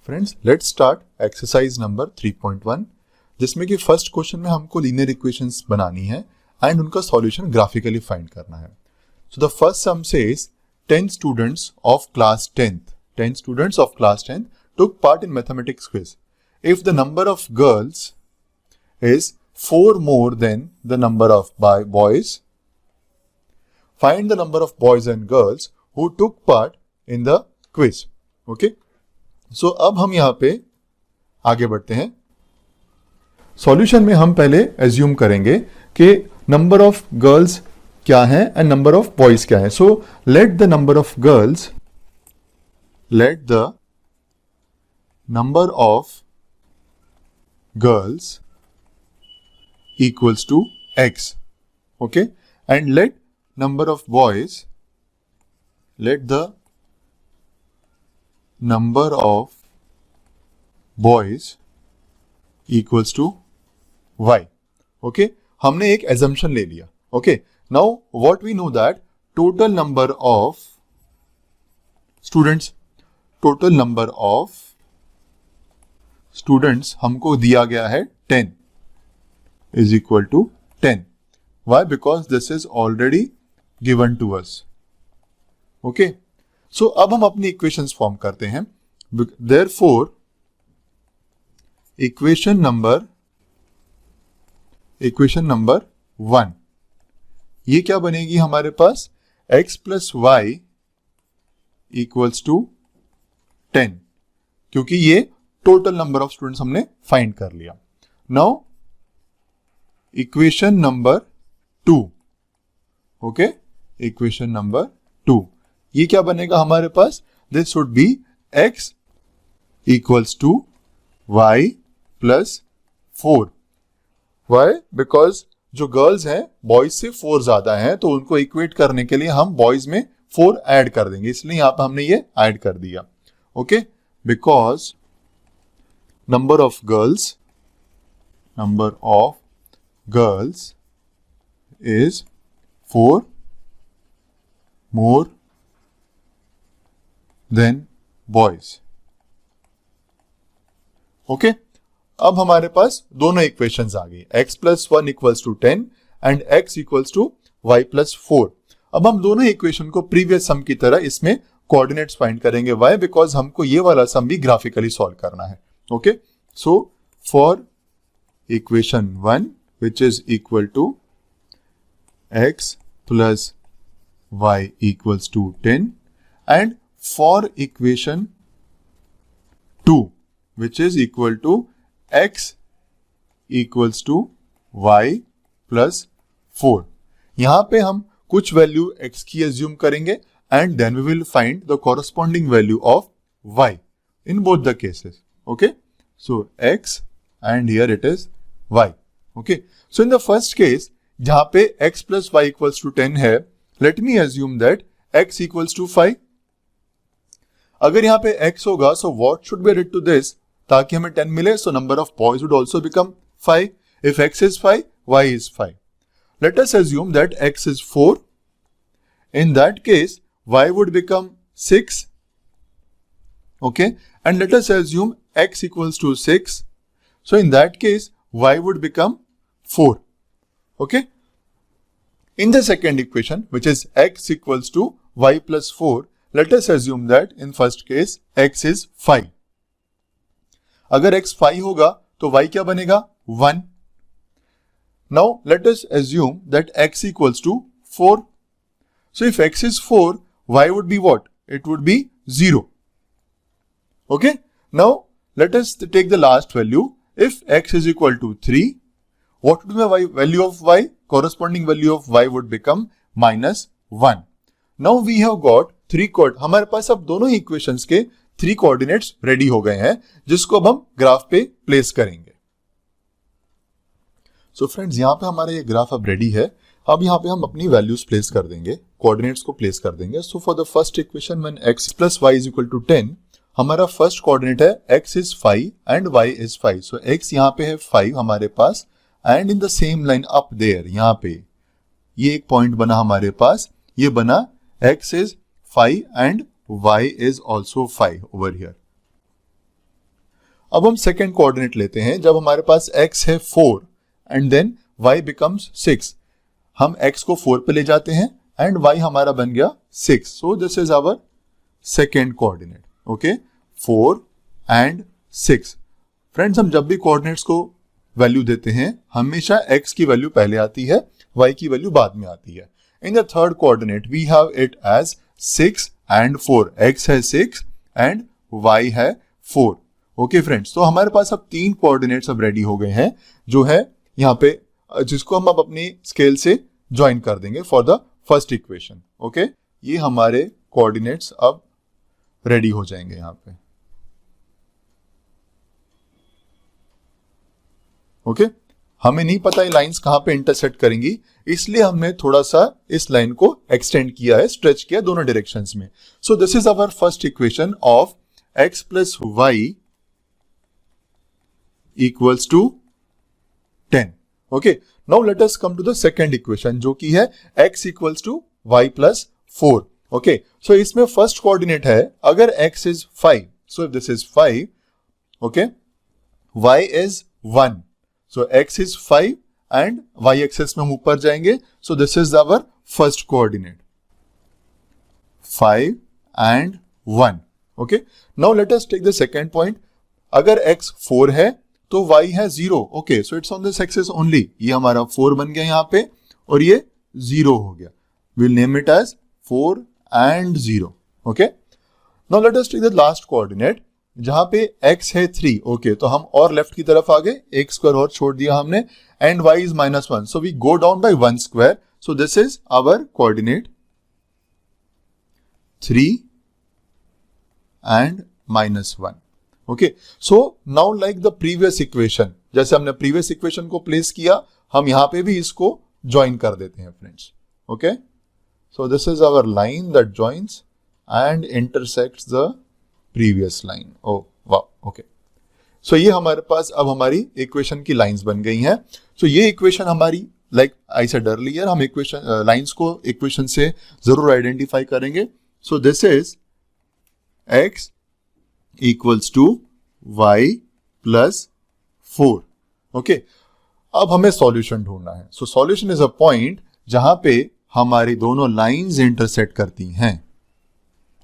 Friends let's start exercise number 3.1 जिसमें कि first question में हमको लीनियर इक्वेशंस बनानी है एंड उनका सॉल्यूशन ग्राफिकली फाइंड करना है. So the first sum says 10 students of class 10th took part in mathematics quiz. If the number of girls is 4 more than the number of boys, find the number of boys and girls who took part in the quiz. Okay? So अब हम यहाँ पे आगे बढ़ते हैं. Solution में हम पहले एज्यूम करेंगे कि नंबर ऑफ गर्ल्स क्या है एंड नंबर ऑफ बॉयज क्या है. So let the number of girls equals to x, okay, and let the number of boys equals to y. okay, हमने एक assumption ले लिया. okay, now what we know that total number of students हमको दिया गया है 10 is equal to 10. Why? Because this is already given to us. Okay. So अब हम अपनी equations form करते हैं. Therefore, equation number 1 ये क्या बनेगी हमारे पास? x plus y equals to 10 क्योंकि ये टोटल नंबर ऑफ स्टूडेंट्स हमने फाइंड कर लिया. Now equation number 2. Okay, equation number 2 ये क्या बनेगा हमारे पास? This should be x equals to y plus 4. Why? Because जो गर्ल्स हैं बॉयज से 4 ज्यादा हैं तो उनको इक्वेट करने के लिए हम बॉयज में 4 ऐड कर देंगे, इसलिए यहां पर हमने ये ऐड कर दिया. Okay, because number of girls is 4 more than boys. okay, अब हमारे पास दोनों इक्वेशंस आ गई. x plus 1 equals to 10 and x equals to y plus 4. अब हम दोनों इक्वेशन को प्रीवियस सम की तरह इसमें कोऑर्डिनेट्स फाइंड करेंगे. वाई? बिकॉज हमको ये वाला सम भी ग्राफिकली सॉल्व करना है. Okay, so for equation 1 which is equal to x plus y equals to 10 and for equation 2 which is equal to x equals to y plus 4. यहां पे हम कुछ वैल्यू x की एज्यूम करेंगे and then we will find the corresponding value of y in both the cases. Okay, so x and here it is y. Okay, so in the first case जहां पे x plus y equals to 10 है, let me assume that x equals to 5. अगर यहाँ पे x होगा so what should be added to this ताकि हमें 10 मिले. so number of boys would also become 5. if x is 5, y is 5. let us assume that x is 4. in that case y would become 6. okay, and let us assume x equals to 6. so in that case y would become 4. okay, in the second equation which is x equals to y plus 4, let us assume that in first case x is 5. अगर x 5 होगा तो y क्या बनेगा? 1. now let us assume that x equals to 4. so if x is 4, y would be what? it would be 0. okay, now let us take the last value. if x is equal to 3, what would be the value of y? corresponding value of y would become minus 1. now we have got 3 हमारे पास अब दोनों equations के 3 coordinates ready हो गए हैं जिसको अब हम ग्राफ पे प्लेस करेंगे. सो फ्रेंड्स यहां पे हमारा ये ग्राफ अब रेडी है. अब यहाँ पे हम अपनी वैल्यूज प्लेस कर देंगे, कोऑर्डिनेट्स को प्लेस कर देंगे. So for the first equation when x plus y is equal to 10, हमारा फर्स्ट कोऑर्डिनेट है x is 5 and y is 5. So x यहाँ पे है 5 हमारे पास and in the same line up there यहाँ पे ये एक पॉइंट बना हमारे पास, ये बना x is 5 and y is also 5 over here. अब हम सेकेंड कोऑर्डिनेट लेते हैं। जब हमारे पास x है 4 एंड देन y बिकम्स 6, हम x को 4 पे ले जाते हैं एंड y हमारा बन गया 6। So this is our second coordinate. Okay, 4 and 6। Friends, हम जब भी कोऑर्डिनेट्स को वैल्यू देते हैं हमेशा x की वैल्यू पहले आती है, y की वैल्यू बाद में आती है। In the third coordinate we have it as 6 and 4। x है 6 एंड y है 4। ओके फ्रेंड्स, तो हमारे पास अब तीन कोऑर्डिनेट्स अब रेडी हो गए हैं जो है यहाँ पे, जिसको हम अब अपनी स्केल से ज्वाइन कर देंगे for the first equation. Okay, ये हमारे कोऑर्डिनेट्स अब रेडी हो जाएंगे यहाँ पे। ओके, हमें नहीं पता ये लाइंस कहां पे इंटरसेक्ट करेंगी, इसलिए हमने थोड़ा सा इस लाइन को एक्सटेंड किया है, स्ट्रेच किया दोनों डायरेक्शंस में। So this is our first equation of x plus y equals to 10. Okay, now let us come to the second equation जो कि है x equals to y plus 4. Okay, so इसमें first coordinate है, अगर x is 5, so if this is 5, okay, y is 1, so x is 5 and y axis में हम ऊपर जाएंगे, so this is our first coordinate, 5 and 1. Okay, now let us take the second point. अगर x 4 है तो y है 0। Okay, so it's on this axis only. ये हमारा 4 बन गया यहाँ पे और ये 0 हो गया। Will name it as 4 and 0। Okay, now let us take the last coordinate जहां पे x है 3। ओके, तो हम और लेफ्ट की तरफ आ गए, एक स्क्वायर और छोड़ दिया हमने and y is -1, so we go down by 1 square. So this is our coordinate 3 and -1। Okay, so now like the previous equation, जैसे हमने प्रीवियस इक्वेशन को प्लेस किया, हम यहां पे भी इसको ज्वाइन कर देते हैं friends. Okay, so this is our line that joins and intersects the previous line. ओ वाह, ओके, सो ये हमारे पास अब हमारी इक्वेशन की लाइंस बन गई हैं। सो ये इक्वेशन हमारी, लाइक आई सेड अर्लियर, हम इक्वेशन लाइंस को इक्वेशन से जरूर आइडेंटिफाई करेंगे। So this is x equals to y plus 4। Okay, अब हमें सॉल्यूशन ढूंढना है। So solution is a point जहां पे हमारी दोनों लाइंस इंटरसेक्ट करती हैं।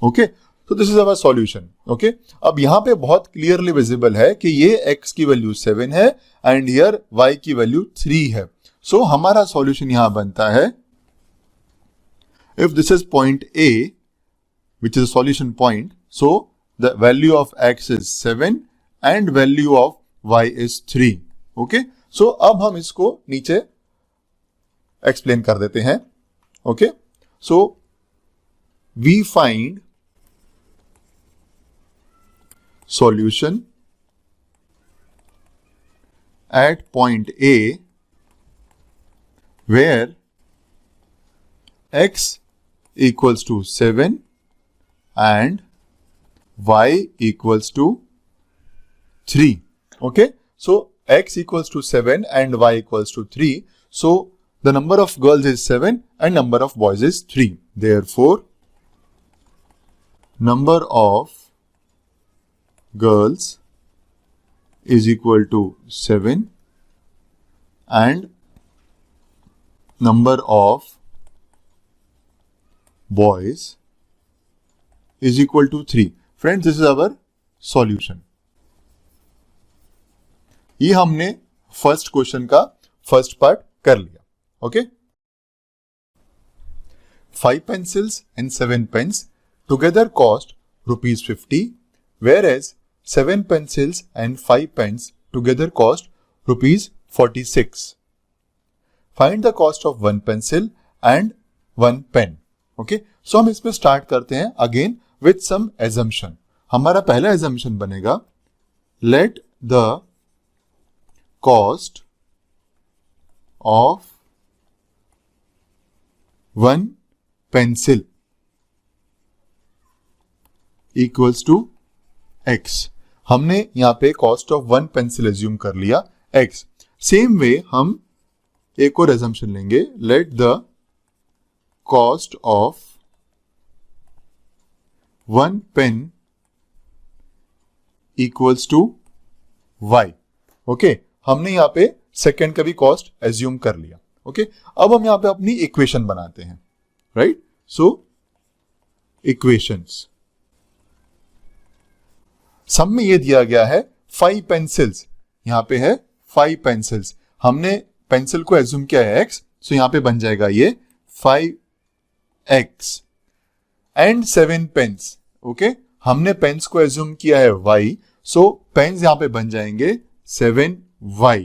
Okay, so this is our solution. Okay, अब यहां पे बहुत क्लियरली विजिबल है कि ये x की वैल्यू 7 है एंड हियर y की वैल्यू 3 है। सो हमारा सॉल्यूशन यहां बनता है, if this is point A which is a solution point, so the value of x is 7 and value of y is 3. Okay, so अब हम इसको नीचे एक्सप्लेन कर देते हैं। Okay, so we find solution at point A where x equals to 7 and y equals to 3. Okay, so x equals to 7 and y equals to 3. So the number of girls is 7 and number of boys is 3. Therefore, number of girls is equal to 7 and number of boys is equal to 3. Friends, this is our solution. ये हमने first question का first part कर लिया। Okay, 5 pencils and 7 pens together cost ₹50, whereas 7 pencils and 5 pens together cost ₹46. Find the cost of 1 pencil and 1 pen. Okay, so हम इसमें start करते हैं again with some assumption. हमारा पहला एजम्पशन बनेगा, let the cost of 1 pencil equals to x। हमने यहां पे कॉस्ट ऑफ 1 पेंसिल एज्यूम कर लिया x। सेम वे हम एक और एजम्पशन लेंगे, let the cost of 1 pen equals to y. Okay, हमने यहाँ पे सेकेंड का भी कॉस्ट एज्यूम कर लिया. ओके, अब हम यहाँ पे अपनी इक्वेशन बनाते हैं. राइट, सो इक्वेशंस. सम में ये दिया गया है 5 पेंसिल्स. यहां पे है 5 पेंसिल्स. हमने पेंसिल को एज्यूम किया है x, सो यहां पे बन जाएगा ये 5x एंड 7 पेन्स. ओके, हमने पेन्स को एज्यूम किया है y, सो पेन्स यहां पे बन जाएंगे 7y.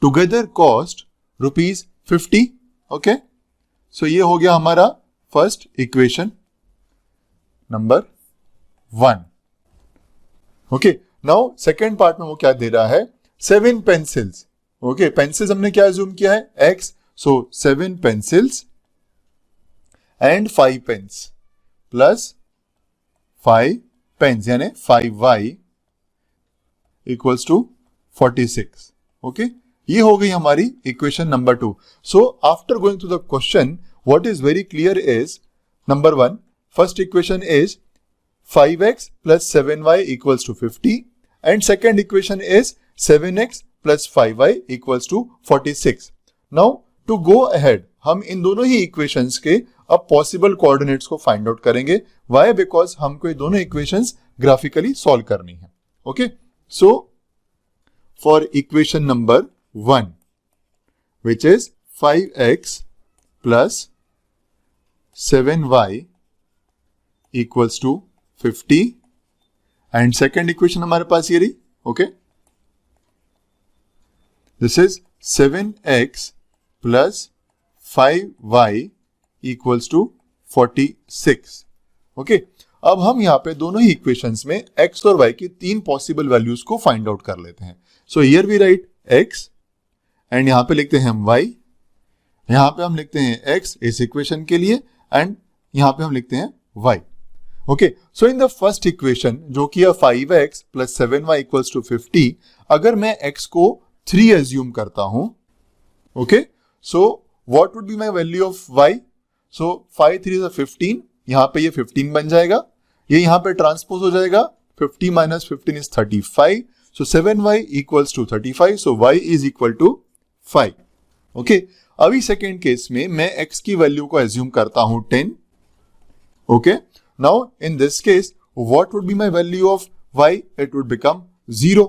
Together cost ₹50. Okay, so ये हो गया हमारा first equation number 1. Okay, now second part में वो क्या दे रहा है, 7 पेंसिल्स. ओके, पेंसिल्स हमने क्या एज्यूम किया है x, so 7 pencils and 5 pens plus 5 pens यानी 5y इक्वल्स टू 46. ओके, ये हो गई हमारी equation number 2. So after going to the question, what is very clear is number 1, first equation is 5x plus 7y equals to 50 and second equation is 7x plus 5y equals to 46. Now to go ahead, हम इन दोनों ही equations के अब possible coordinates को find out करेंगे. Why? Because हमको ये दोनों equations graphically solve करनी है. Okay, so for equation number 1, which is 5x plus 7y equals to 50 and second equation हमारे पास ये रही. Okay, this is 7x plus 5y equals to 46. Okay, अब हम यहां पे दोनों ही इक्वेशंस में x और y की 3 पॉसिबल वैल्यूज को फाइंड आउट कर लेते हैं. So here we write x and यहां पे लिखते हैं हम y, यहां पे हम लिखते हैं x इस इक्वेशन के लिए एंड यहां पे हम लिखते हैं y. Okay, so in the first equation जो कि 5x plus 7y equals to 50, अगर मैं x को 3 एज्यूम करता हूं, okay, so what would be my value of y, so 5 3 is 15, यहां पे ये 15 बन जाएगा, ये यहां पे ट्रांसपोज हो जाएगा, 50 minus 15 is 35, so 7y equals to 35, so y is equal to 5. Okay, अभी सेकेंड केस में मैं x की वैल्यू को एज्यूम करता हूं 10. Okay, now in this case what would be my value of y, it would become 0.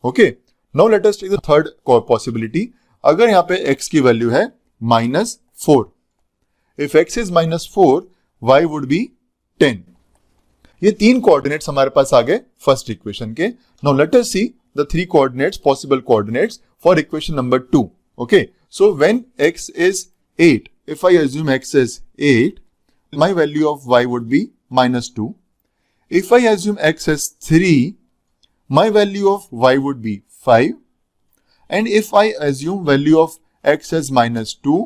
okay, now let us take the third possibility. अगर यहां पे x की वैल्यू है -4, if x is -4, y would be 10. ये 3 coordinates हमारे पास आ गए first equation के. now let us see the 3 coordinates, possible coordinates for equation number 2. okay, so when x is 8, if I assume x is 8, my value of y would be -2. If I assume x as 3, my value of y would be 5. And if I assume value of x as -2,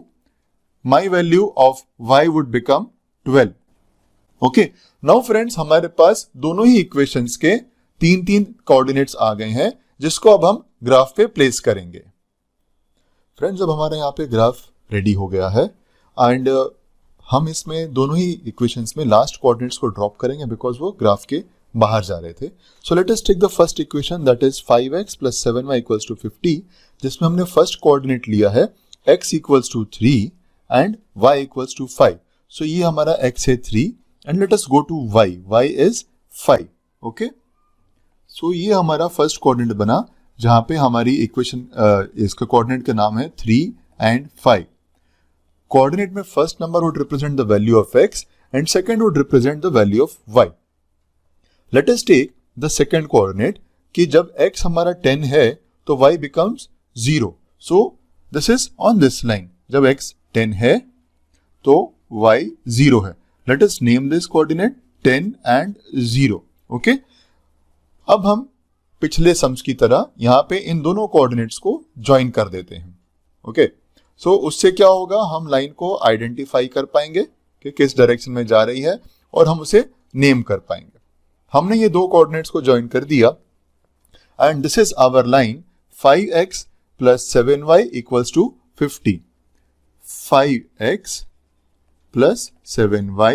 my value of y would become 12. Okay, now friends, हमारे पास दोनों ही equations के 3 coordinates आ गए हैं जिसको अब हम graph पे प्लेस करेंगे. फ्रेंड्स, अब हमारे यहाँ पे ग्राफ रेडी हो गया है एंड हम इसमें दोनों ही इक्वेशंस में लास्ट कोऑर्डिनेट्स को ड्रॉप करेंगे बिकॉज वो ग्राफ के बाहर जा रहे थे. So let us take the first equation that is 5x plus 7y equals to 50, जिसमें हमने फर्स्ट कोऑर्डिनेट लिया है x equals to 3 and y equals to 5. So ये हमारा x है 3 and let us go to y is 5. Okay, so ये हमारा first coordinate बना जहां पे हमारी इक्वेशन इसका कोऑर्डिनेट का नाम है 3 एंड 5. कोऑर्डिनेट में first number would represent the value of x and second would represent the value of y. Let us take the second coordinate कि जब x हमारा 10 है तो y becomes 0. So this is on this line, जब x 10 है तो y 0 है. Let us name this coordinate 10 and 0. Okay, अब हम पिछले सम्स की तरह यहां पे इन दोनों कोऑर्डिनेट्स को ज्वाइन कर देते हैं. ओके, सो उससे क्या होगा, हम लाइन को आइडेंटिफाई कर पाएंगे कि किस डायरेक्शन में जा रही है और हम उसे नेम कर पाएंगे. हमने ये 2 कोऑर्डिनेट्स को ज्वाइन कर दिया and this is our line 5x plus 7y equals to 50. 5x plus 7y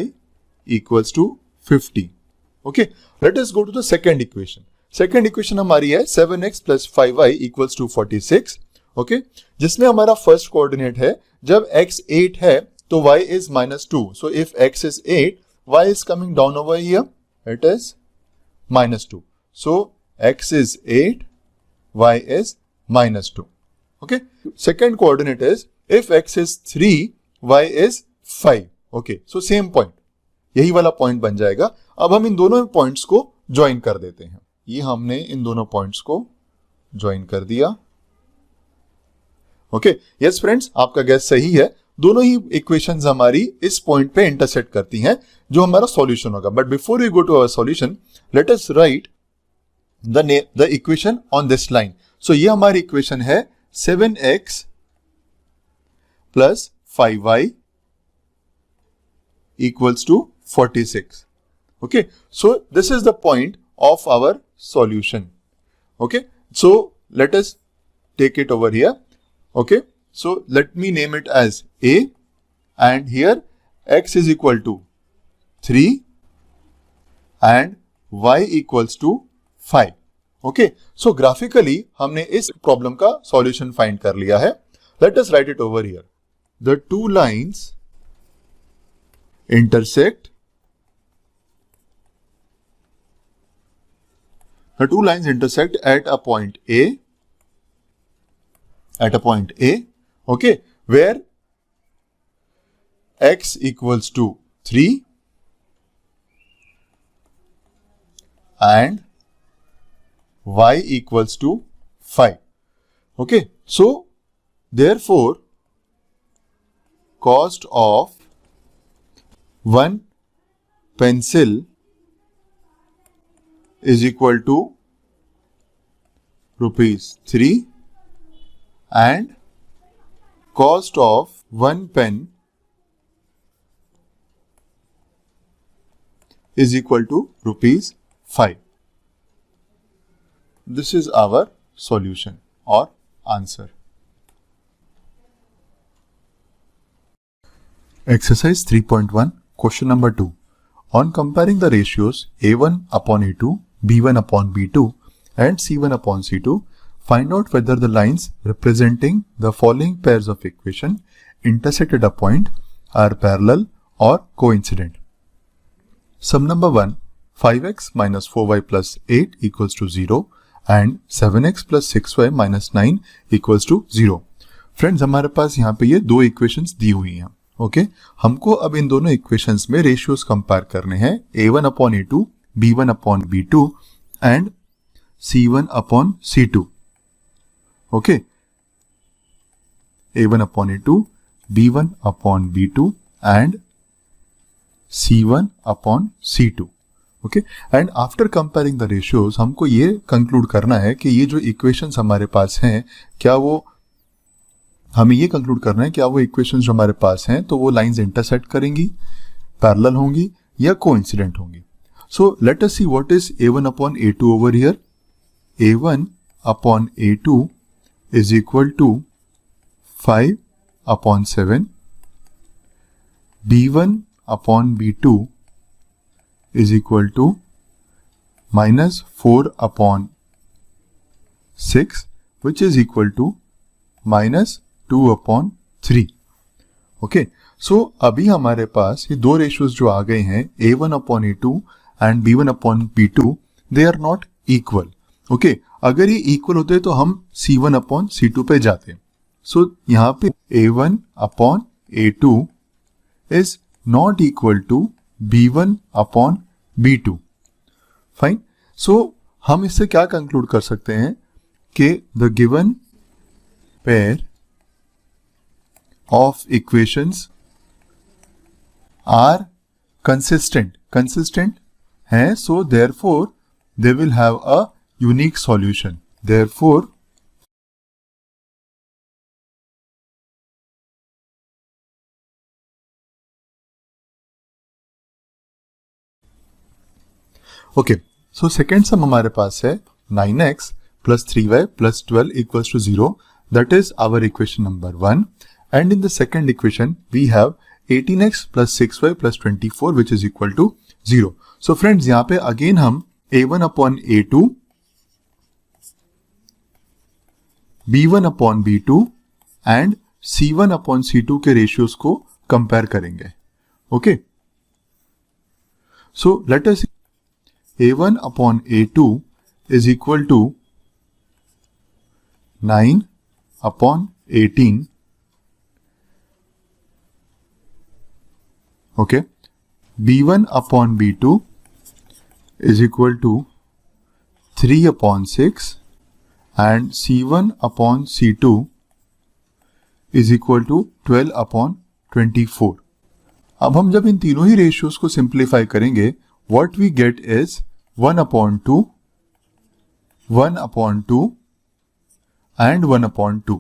equals to 50. Okay, let us go to the second equation. Second equation हमारी है 7x plus 5y equals to 46, okay, जिसमें हमारा first coordinate है जब x 8 है तो y is -2. So if x is 8, y is coming down over here, it is -2. So x is 8, y is -2. Okay. Second coordinate is if x is 3, y is 5. Okay. So same point. यही वाला point बन जाएगा. अब हम इन दोनों points को join कर देते हैं. ये हमने इन दोनों पॉइंट्स को ज्वाइन कर दिया. ओके, यस फ्रेंड्स, आपका गैस सही है. दोनों ही इक्वेशंस हमारी इस पॉइंट पे इंटरसेक्ट करती हैं जो हमारा सॉल्यूशन होगा. But before we go to our solution, let us write the equation on this line. So ये हमारी इक्वेशन है 7x plus 5y equals to 46. Okay, so this is the point of our solution. Okay, so let us take it over here. Okay, so let me name it as A, and here x is equal to 3 and y equals to 5. Okay, so graphically हमने इस problem का solution find कर लिया है. Let us write it over here. The two lines intersect. The two lines intersect at a point A. At a point A, okay, where x equals to 3 and y equals to 5. Okay, so therefore cost of one pencil is equal to ₹3 and cost of one pen is equal to ₹5. This is our solution or answer. Exercise 3.1, question number 2. On comparing the ratios A1 upon A2, B1 upon B2 and C1 upon C2, find out whether the lines representing the following pairs of equation intersect at a point are parallel or coincident. Sum number 1, 5x minus 4y plus 8 equals to 0 and 7x plus 6y minus 9 equals to 0. Friends, हमारे पास यहाँ पे ये दो equations दी हुई हैं. Okay, हमको अब इन दोनों इक्वेशंस में रेशियोज कंपेयर करने हैं. A1 upon A2, B1 upon B2 and C1 upon C2. Okay, A1 upon A2, B1 upon B2 and C1 upon C2. Okay, and after comparing the ratios, हमको ये conclude करना है कि ये जो इक्वेशंस हमारे पास हैं, क्या वो हमें ये कंक्लूड करना है क्या वो इक्वेशंस जो हमारे पास हैं तो वो लाइंस इंटरसेक्ट करेंगी, पैरेलल होंगी या कोइंसिडेंट होंगी. सो let us see what is A1 upon A2 over here. A1 upon A2 is equal to 5 upon 7. B1 upon B2 is equal to minus 4 upon 6, which is equal to minus 2 upon 3. Okay, so अभी हमारे पास ये दो ratios जो आ गए हैं A1 upon A2 and B1 upon B2, they are not equal. Okay, अगर ये इक्वल होते तो हम C1 अपॉन C2 पे जाते. सो यहाँ पे A1 upon A2 is not equal to B1 upon B2. Fine. So हम इससे क्या कंक्लूड कर सकते हैं कि the given pair of equations are consistent हैं. So therefore they will have a unique solution. Therefore, okay, so second sum हमारे पास है 9x plus 3y plus 12 equals to 0. That is our equation number 1. And in the second equation, we have 18x plus 6y plus 24 which is equal to 0. So friends, यहाँ पे again हम A1 upon A2 B1 upon B2 and C1 upon C2 के ratios को compare करेंगे. Okay, so let us A1 upon A2 is equal to 9 upon 18. Okay, B1 upon B2 is equal to 3 upon 6 and C1 upon C2 is equal to 12 upon 24. अब हम जब इन तीनों ही ratios को simplify करेंगे, what we get is 1 upon 2, 1 upon 2 and 1 upon 2.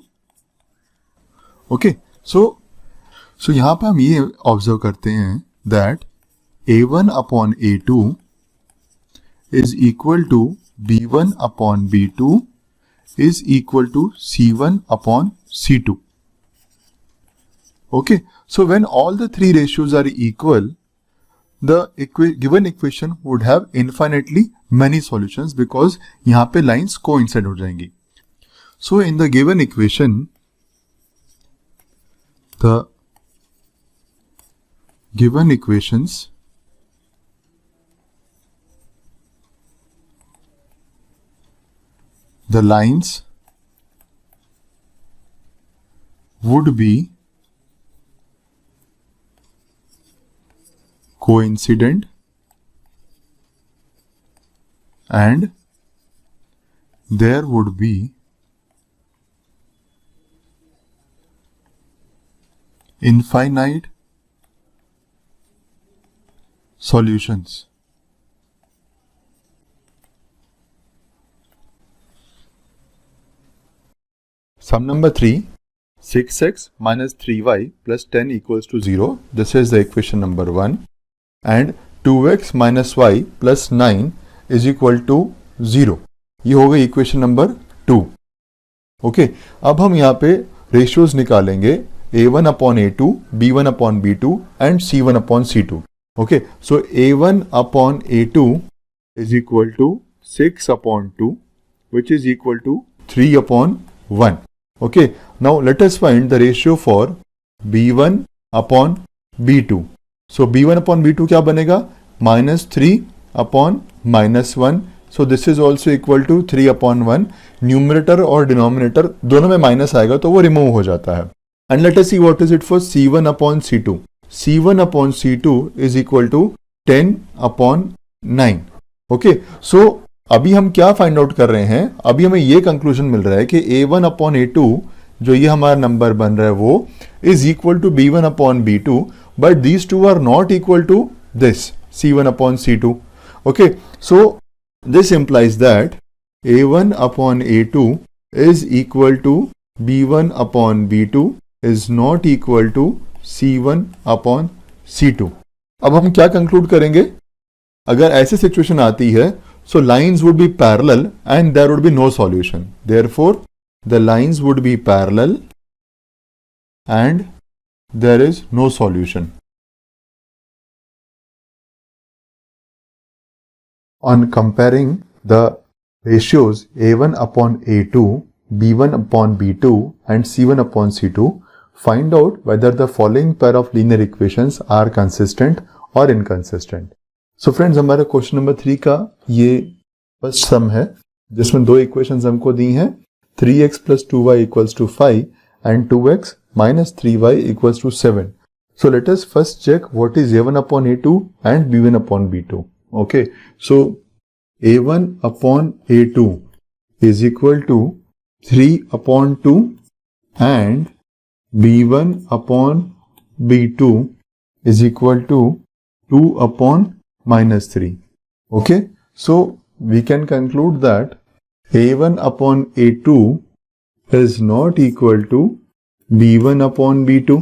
Okay, सो यहां पे हम ये ऑब्जर्व करते हैं that A1 upon A2 is equal to B1 upon B2 is equal to C1 upon C2. Okay, so when all the three ratios are equal, the given equation would have infinitely many solutions because यहाँ पे lines coincide हो जाएंगी. So in the given equation, the given equations the lines would be coincident and there would be infinite solutions. Sum number 3, 6x minus 3y plus 10 equals to 0. This is the equation number 1. And 2x minus y plus 9 is equal to 0. ये हो गई equation number 2. Okay, अब हम यहाँ पे ratios निकालेंगे A1 upon A2, B1 upon B2 and C1 upon C2. Okay, so A1 upon A2 is equal to 6 upon 2, which is equal to 3 upon 1. Okay, now let us find the ratio for B1 upon B2. So B1 upon B2 क्या बनेगा? -3 upon -1. So this is also equal to 3 upon 1. Numerator और denominator दोनों में minus आएगा तो वो remove हो जाता है. And let us see what is it for C1 upon C2. C1 upon C2 is equal to 10 upon 9. Okay, so अभी हम क्या फाइंड आउट कर रहे हैं? अभी हमें ये कंक्लूजन मिल रहा है कि A1 अपॉन A2 जो ये हमारा नंबर बन रहा है वो is equal to B1 upon B2, but these two are not equal to this C1 upon C2. Okay, so this implies that A1 upon A2 is equal to B1 upon B2 is not equal to C1 upon C2. अब हम क्या conclude करेंगे? अगर ऐसी situation आती है, so lines would be parallel and there would be no solution. Therefore, the lines would be parallel and there is no solution. On comparing the ratios A1 upon A2, B1 upon B2 and C1 upon C2, find out whether the following pair of linear equations are consistent or inconsistent. So friends, हमारा question number 3 का ये first सम है जिसमें दो equations हमको दी हैं, 3x plus 2y equals to 5 and 2x minus 3y equals to 7. So let us first check what is A1 upon A2 and B1 upon B2. Okay, so A1 upon A2 is equal to 3 upon 2 and B1 upon B2 is equal to 2 upon -3. Okay, so we can conclude that A1 upon A2 is not equal to B1 upon B2.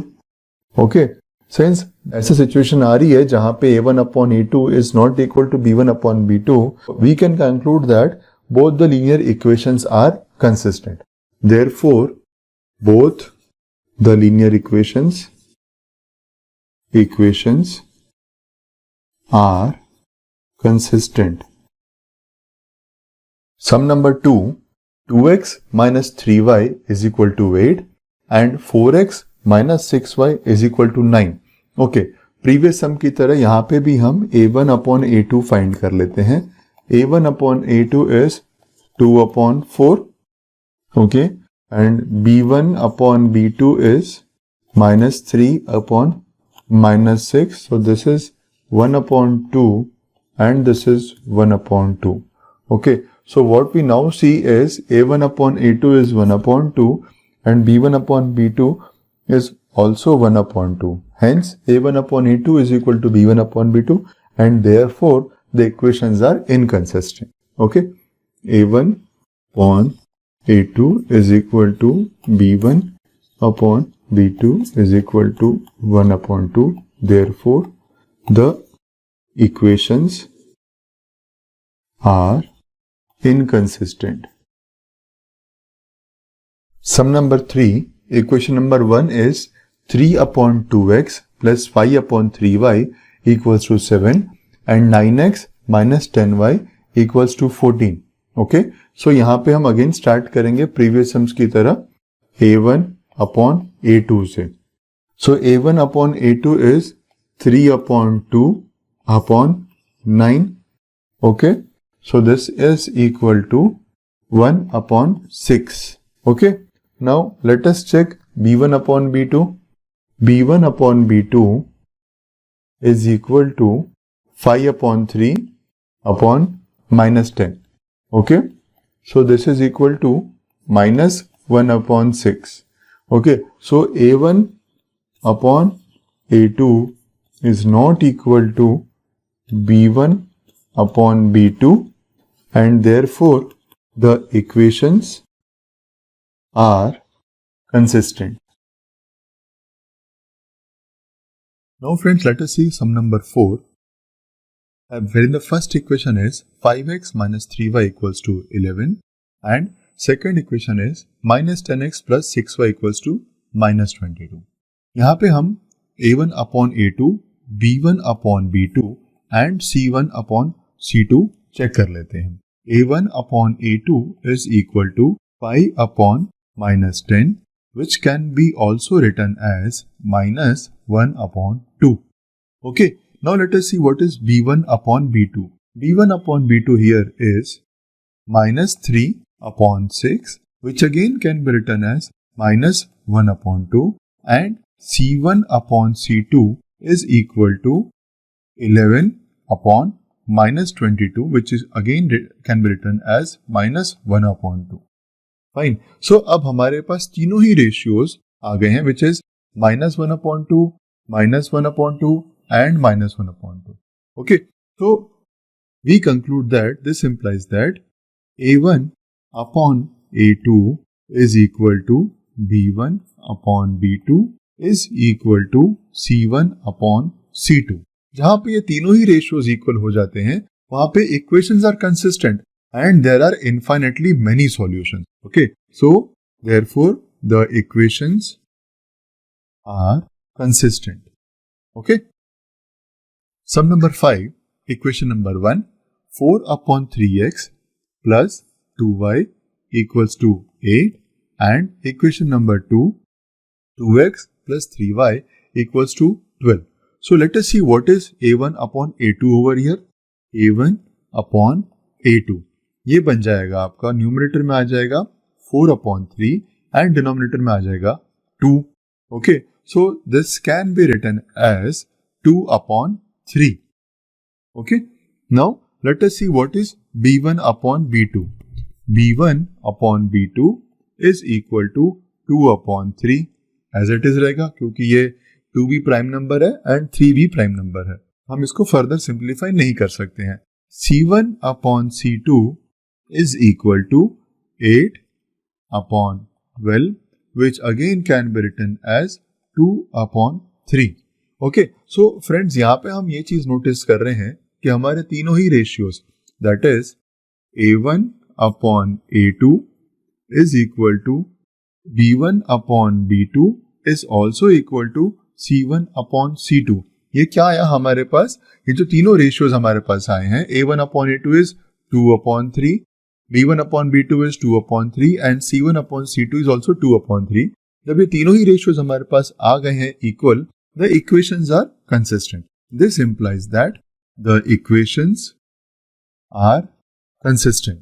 Okay, since ऐसा situation आ रही है जहां पे A1 upon A2 is not equal to B1 upon B2, we can conclude that both the linear equations are consistent. Therefore, both the linear equations are consistent. Sum number 2, 2x minus 3y is equal to 8 and 4x minus 6y is equal to 9. ओके, previous sum की तरह यहाँ पे भी हम a1 upon a2 find कर लेते हैं. a1 upon a2 is 2 upon 4. Okay, and b1 upon b2 is minus 3 upon minus 6. So this is 1 upon 2 and this is 1 upon 2. Okay, so what we now see is a1 upon a2 is 1 upon 2 and b1 upon b2 is also 1 upon 2. Hence, a1 upon a2 is equal to b1 upon b2 and therefore the equations are inconsistent. Okay, a1 upon a2 is equal to b1 upon b2 is equal to 1 upon 2. Therefore, the equations are inconsistent. Sum number 3, equation number 1 is 3 upon 2x plus 5 upon 3y equals to 7 and 9x minus 10y equals to 14. Okay, सो यहाँ पे हम again start करेंगे previous sums की तरह a1 upon a2 से. So a1 upon a2 is 3 upon 2 upon 9. Okay, so this is equal to 1 upon 6. Okay, now let us check b1 upon b2. b1 upon b2 is equal to 5 upon 3 upon minus 10. Okay, so this is equal to minus 1 upon 6. Okay, so a1 upon a2 is not equal to b1 upon b2 and therefore the equations are consistent. Now friends, let us see sum number 4. Wherein the first equation is 5x minus 3y equals to 11 and second equation is minus 10x plus 6y equals to minus 22. यहाँ पे हम a1 upon a2, b1 upon b2 and c1 upon c2 check कर लेते हैं. a1 upon a2 is equal to 5 upon minus 10 which can be also written as minus 1 upon 2. Okay. Now let us see what is b1 upon b2. b1 upon b2 here is minus 3 upon 6 which again can be written as minus 1 upon 2 and c1 upon c2 is equal to 11 upon minus 22 which is again can be written as minus 1 upon 2. Fine. So अब हमारे पास तीनों ही ratios आ गए हैं which is minus 1 upon 2, minus 1 upon 2 and minus 1 upon 2. Okay, so we conclude that this implies that a1 upon a2 is equal to b1 upon b2 is equal to c1 upon c2. जहां पे ये तीनों ही ratios equal हो जाते हैं वहां पे equations are consistent and there are infinitely many solutions. Okay, so therefore the equations are consistent. Okay. Sum number 5, equation number 1, 4 upon 3x plus 2y equals to 8 and equation number 2, 2x plus 3y equals to 12. So let us see what is a1 upon a2 over here. a1 upon a2. ये बन जाएगा आपका numerator में आ जाएगा 4 upon 3 and denominator में आ जाएगा 2. Okay, so this can be written as 2 upon 3. Okay, now let us see what is b1 upon b2. b1 upon b2 is equal to 2 upon 3 as it is रहेगा क्योंकि ये 2 भी prime number है and 3 भी prime number है. हम इसको further simplify नहीं कर सकते हैं. c1 upon c2 is equal to 8 upon 12 which again can be written as 2 upon 3. Okay, so friends यहाँ पे हम ये चीज नोटिस कर रहे हैं कि हमारे तीनों ही ratios that is a1 upon a2 is equal to b1 upon b2 is also equal to c1 upon c2. ये क्या आया हमारे पास? ये जो तीनों रेशियोज हमारे पास आए हैं a1 upon a2 is 2 upon 3, b1 upon b2 is 2 upon 3 and c1 upon c2 is also 2 upon 3. जब ये तीनों ही रेशियोज हमारे पास आ गए हैं equal, the equations are consistent. This implies that the equations are consistent.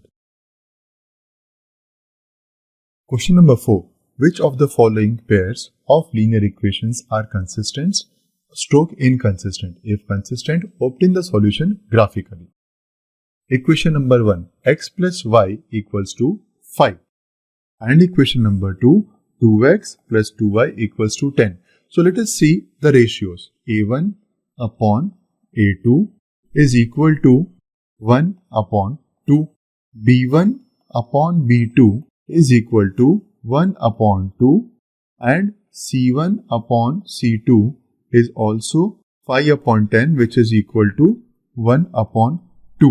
Question number 4. Which of the following pairs of linear equations are consistent stroke inconsistent? If consistent, obtain the solution graphically. Equation number 1. X plus y equals to 5. And equation number 2. 2x plus 2y equals to 10. So let us see the ratios. A1 upon A2 is equal to 1 upon 2. B1 upon B2 is equal to 1 upon 2 and C1 upon C2 is also 5 upon 10 which is equal to 1 upon 2.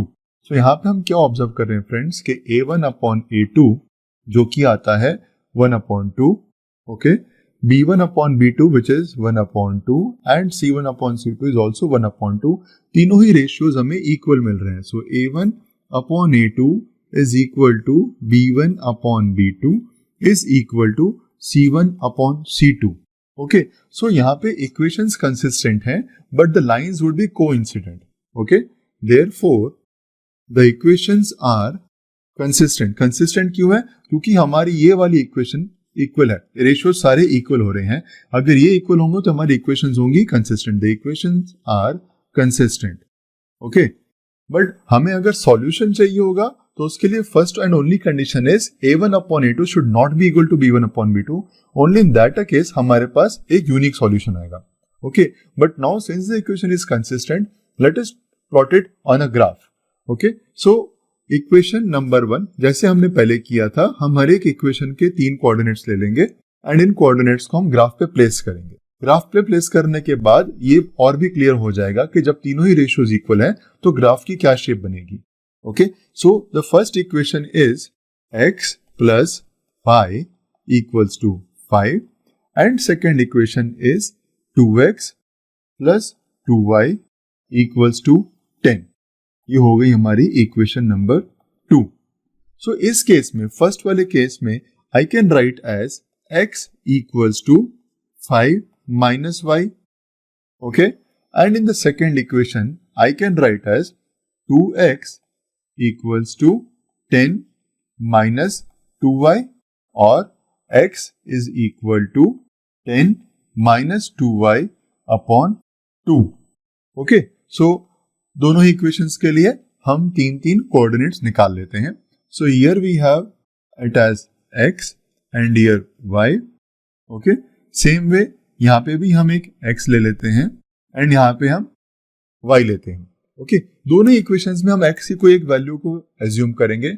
So यहाँ पे हम क्या observe कर रहे हैं friends कि A1 upon A2 जो कि आता है 1 upon 2, okay? B1 upon B2 which is 1 upon 2 and C1 upon C2 is also 1 upon 2. तीनों ही रेशियोज हमें इक्वल मिल रहे हैं. So A1 upon A2 is equal to B1 upon B2 is equal to C1 upon C2. Okay, so यहाँ पे equations consistent हैं, but the lines would be coincident. Okay, therefore the equations are consistent. Consistent क्यों है? क्योंकि हमारी ये वाली equation equal है, रेशियो सारे इक्वल हो रहे हैं. अगर ये इक्वल होंगे तो हमारी इक्वेशंस होंगी consistent. The equations are consistent. Okay, but हमें अगर सॉल्यूशन चाहिए होगा तो उसके लिए first and only condition is a1 upon a2 should not be equal to b1 upon b2. Only in that a case हमारे पास एक यूनिक सॉल्यूशन आएगा. Okay, but now since the equation is consistent let us plot it on a graph. Okay, so equation number 1 जैसे हमने पहले किया था, हम हर एक इक्वेशन के 3 कोऑर्डिनेट्स ले लेंगे एंड इन कोऑर्डिनेट्स को हम ग्राफ पे प्लेस करेंगे. ग्राफ पे प्लेस करने के बाद ये और भी क्लियर हो जाएगा कि जब तीनों ही रेशियोज इक्वल हैं तो ग्राफ की क्या शेप बनेगी. Okay, so the first equation is x plus y equals to 5 and second equation is 2x plus 2y equals to 10. ये हो गई हमारी इक्वेशन नंबर 2. सो इस केस में, फर्स्ट वाले केस में I can write as x equals to 5 minus y, okay, and in the second equation I can write as 2x equals to 10 minus 2y or x is equal to 10 minus 2y upon 2. okay, so दोनों ही equations के लिए हम तीन coordinates निकाल लेते हैं. so here we have it as x and here y. okay, same way यहाँ पे भी हम एक x ले लेते हैं एंड यहाँ पे हम y लेते हैं. ओके, दोनों इक्वेशंस में हम x की कोई एक वैल्यू को एज्यूम करेंगे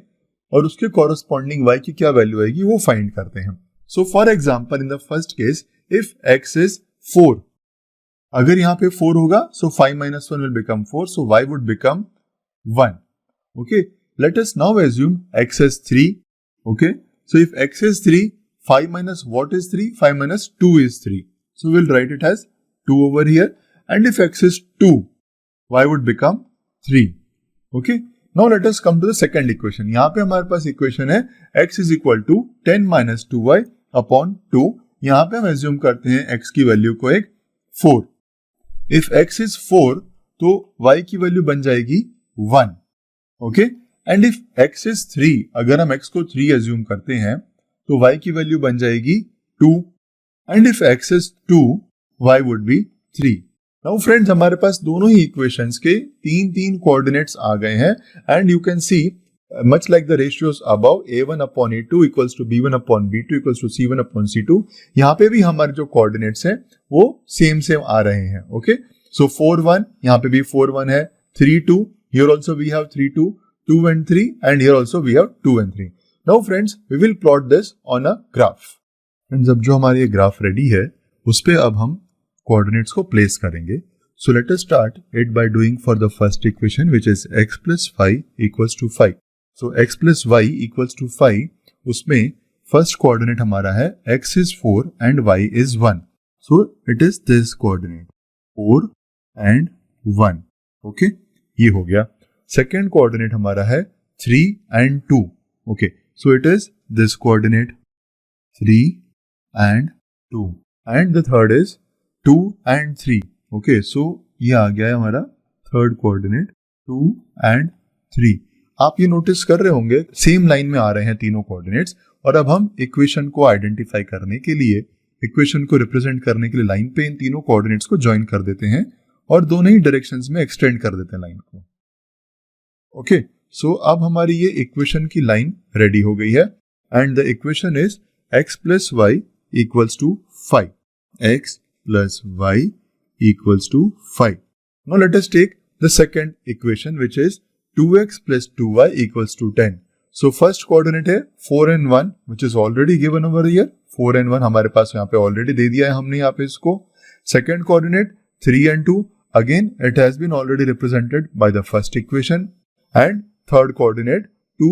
और उसके कॉरस्पॉन्डिंग y की क्या वैल्यू आएगी वो फाइंड करते हैं. So for example in the first case if x is 4, अगर यहाँ पे 4 होगा सो 5 minus 1 will become 4, so y would become 1. Okay, let us now assume x is 3. Okay, so if x is 3, 5 minus what is 3? 5 minus 2 is 3. So we'll write it as 2 over here, and if x is 2, y would become 3. Okay. Now let us come to the second equation. यहाँ पे हमारे पास equation है x is equal to 10 minus 2y upon 2. यहाँ पे हम assume करते हैं x की वैल्यू को एक 4. If x is 4, तो y की वैल्यू बन जाएगी 1. Okay. And if x is 3, अगर हम x को 3 assume करते हैं तो y की वैल्यू बन जाएगी 2. And if x is 2, y would be 3. Now friends, हमारे पास दोनों ही इक्वेशंस के तीन कोऑर्डिनेट्स आ गए हैं and you can see much like the ratios above, a1 upon a2 equals to b1 upon b2 equals to c1 upon c2. यहाँ पे भी हमारे जो कोऑर्डिनेट्स हैं वो सेम आ रहे हैं. ओके, सो 4 1 यहाँ पे भी 4 1 है, 3 2 here also we have 3 2, 2 and 3 and here also we have 2 and 3. Now friends, we will plot this on a graph. Friends, अब जो हमारी ये ग्राफ रेडी है उस पे अब हम कोऑर्डिनेट्स को प्लेस करेंगे. सो let us start it by doing for the first equation which is x plus 5 equals to 5. So x plus y equals to 5, उसमें फर्स्ट कोऑर्डिनेट हमारा है x is 4 and y is 1. So it is this coordinate 4 and 1. Okay, ये हो गया. Second coordinate हमारा है 3 and 2. Okay, so it is this coordinate 3 and 2 and the third is 2 and 3. Okay, so ये आ गया है हमारा थर्ड कोऑर्डिनेट 2 and 3. आप ये नोटिस कर रहे होंगे सेम लाइन में आ रहे हैं तीनों कोऑर्डिनेट्स और अब हम इक्वेशन को आइडेंटिफाई करने के लिए, इक्वेशन को रिप्रेजेंट करने के लिए लाइन पे इन तीनों कोऑर्डिनेट्स को ज्वाइन कर देते हैं और दोनों ही डायरेक्शंस में एक्सटेंड कर देते हैं लाइन को. ओके, सो अब हमारी ये इक्वेशन की लाइन रेडी हो गई है and the equation is x plus y equals to 5. x plus y equals to 5. Now let us take the second equation which is 2x plus 2y equals to 10. So first coordinate है 4 and 1 which is already given over here. 4 and 1 हमारे पास यहाँ पे already दे दिया है हमने यहाँ पे इसको. Second coordinate 3 and 2. Again it has been already represented by the first equation. And third coordinate 2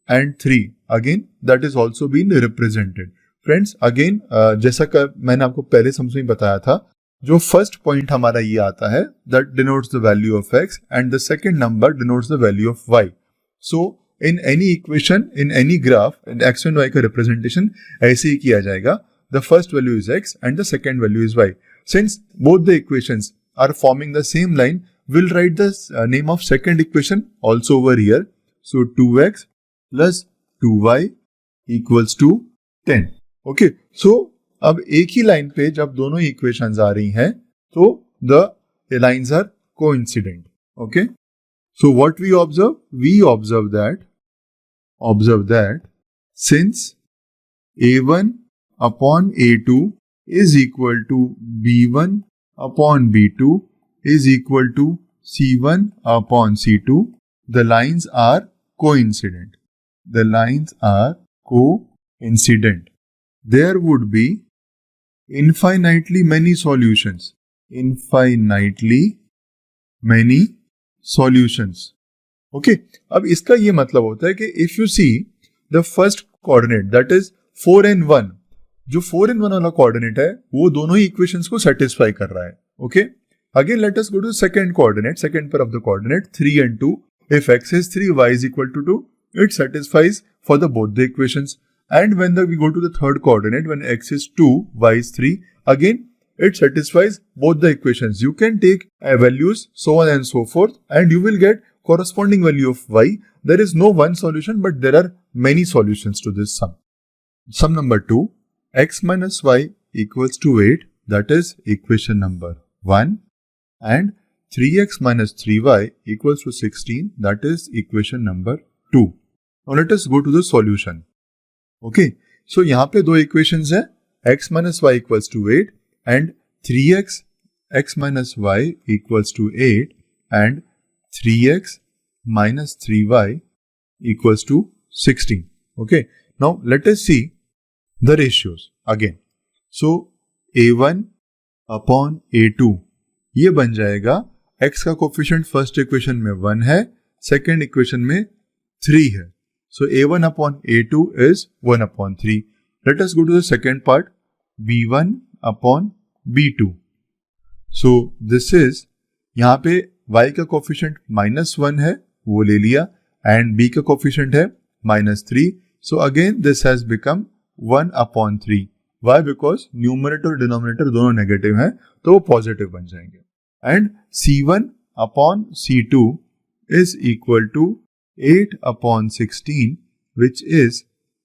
and 3. Again that is also been represented. Friends again जैसा कि मैंने आपको पहले समझ में बताया था, जो फर्स्ट पॉइंट हमारा ये आता है that denotes the value of x and the second number denotes the value of y. So in any equation, in any graph, in x and y का रिप्रेजेंटेशन ऐसे ही किया जाएगा. The first value is x and the second value is y. Since both the equations are forming the same line, we'll write the name of second equation also over here. So 2x plus 2y equals to 10. Okay, so अब एक ही line पे जब दोनों equations आ रही हैं तो the lines are coincident. Okay, so what we observe that since a1 upon a2 is equal to b1 upon b2 is equal to c1 upon c2, the lines are coincident. There would be infinitely many solutions. Okay, अब इसका ये मतलब होता है कि if you see the first coordinate that is 4 and 1, जो 4 and 1 वाला coordinate है वो दोनों ही equations को satisfy कर रहा है. Okay, again let us go to second coordinate, second pair of the coordinate 3 and 2. If x is 3, y is equal to 2, it satisfies for the both the equations. And when we go to the third coordinate, when x is 2, y is 3, again it satisfies both the equations. You can take values so on and so forth and you will get corresponding value of y. There is no one solution but there are many solutions to this sum. Sum number 2, x minus y equals to 8, that is equation number 1, and 3x minus 3y equals to 16, that is equation number 2. Now let us go to the solution. ओके, सो यहाँ पे दो equations है, x minus y equals to 8 and 3x x minus y equals to 8 and 3x minus 3y equals to 16. Okay, now let us see the ratios again. So a1 upon a2 ये बन जाएगा, x का coefficient first equation में 1 है, second equation में 3 है. So a1 upon a2 is 1 upon 3. Let us go to the second part, b1 upon b2. So this is, यहाँ पे y का कोफिशिएंट -1 है वो ले लिया and b का कोफिशिएंट है -3. So again this has become 1 upon 3. Why? Because numerator और डिनोमिनेटर दोनों नेगेटिव हैं तो वो पॉजिटिव बन जाएंगे. And c1 upon c2 is equal to 8 upon 16 which is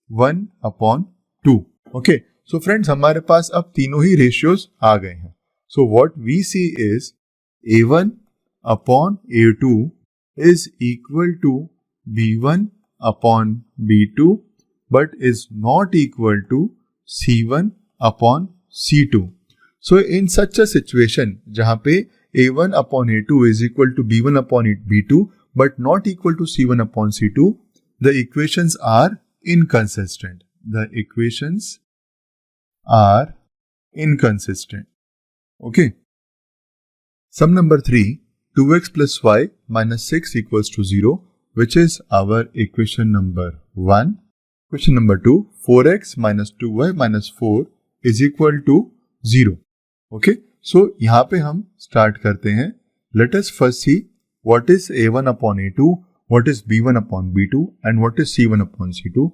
1 upon 2. Okay, so friends हमारे पास अब तीनों ही ratios आ गए हैं. So what we see is a1 upon a2 is equal to b1 upon b2 but is not equal to c1 upon c2. So in such a situation जहाँ पे a1 upon a2 is equal to b1 upon b2 but not equal to c1 upon c2, the equations are inconsistent. Okay. Sum number 3, 2x plus y minus 6 equals to 0, which is our equation number 1. Equation number 2, 4x minus 2y minus 4 is equal to 0. Okay. So यहाँ पे हम start करते हैं. Let us first see what is a1 upon a2, what is B1 upon B2 and what is C1 upon C2.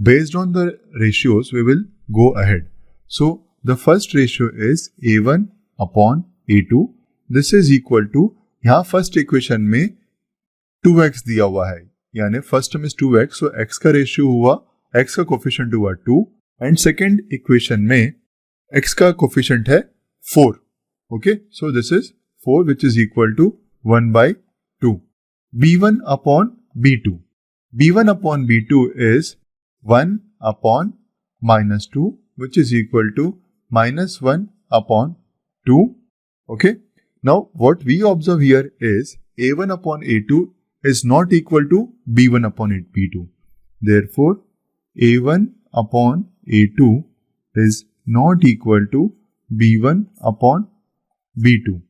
Based on the ratios, we will go ahead. So the first ratio is A1 upon A2. This is equal to, यहाँ first equation में 2x दिया हुआ है, यानी first term is 2x, so x का ratio हुआ, x का coefficient हुआ 2, एंड सेकेंड इक्वेशन में x का कोफिशिएंट है 4. Okay, so this is 4 which is equal to 1/2. B1 upon B2. B1 upon B2 is 1 upon -2, which is equal to -1 upon 2. Okay. Now, what we observe here is A1 upon A2 is not equal to B1 upon B2. Therefore, A1 upon A2 is not equal to B1 upon B2.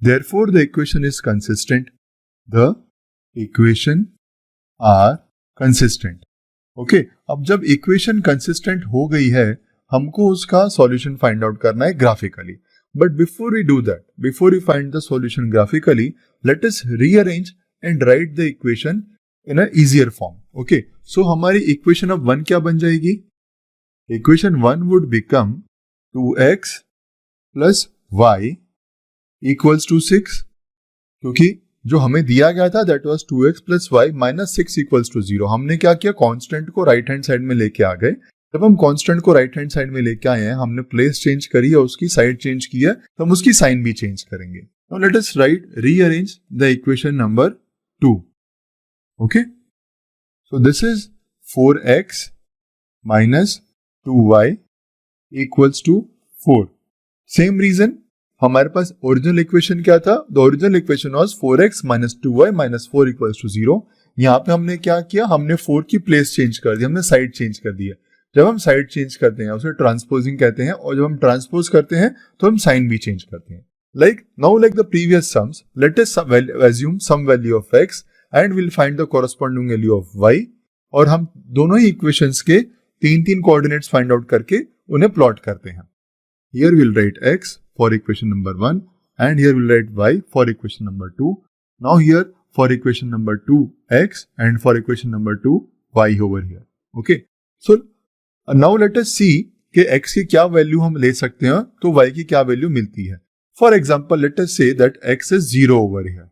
Therefore, the equation is consistent. The equation are consistent. Okay, अब जब equation consistent हो गई है, हमको उसका solution find out करना है graphically. But before we do that, before we find the solution graphically, let us rearrange and write the equation in a easier form. Okay, so हमारी इक्वेशन ऑफ 1 क्या बन जाएगी? Equation 1 would become 2x plus y equals to 6, क्योंकि जो हमें दिया गया था that was 2x plus y minus 6 equals to 0. हमने क्या किया? कांस्टेंट को राइट हैंड साइड में लेके आ गए. जब हम कांस्टेंट को राइट हैंड साइड में लेके आए हैं, हमने प्लेस चेंज करी है, उसकी साइड चेंज की है, तो हम उसकी साइन भी चेंज करेंगे. Now let us write rearrange the equation number 2. Okay, so this is 4x minus 2y equals to 4. Same reason, हमारे पास ओरिजिनल इक्वेशन क्या था? The original equation was 4x minus 2y minus 4 equals to 0. यहाँ पे हमने क्या किया? हमने 4 की प्लेस चेंज कर दी, हमने साइड चेंज कर दी है. जब हम साइड चेंज करते हैं उसे ट्रांसपोजिंग कहते हैं, और जब हम ट्रांसपोज करते हैं तो हम साइन भी चेंज करते हैं. Like now, like the previous sums, let us assume some value of x and we'll find the corresponding value of y. और हम दोनों ही इक्वेशंस के 3 कोऑर्डिनेट्स फाइंड आउट करके उन्हें प्लॉट करते हैं. Here we'll write x for equation number 1 and here we'll write y for equation number 2. Now here for equation number 2 x and for equation number 2 y over here. Okay. So now let us see कि x की क्या value हम ले सकते हैं तो y की क्या वैल्यू मिलती है. For example, let us say that x is 0 over here.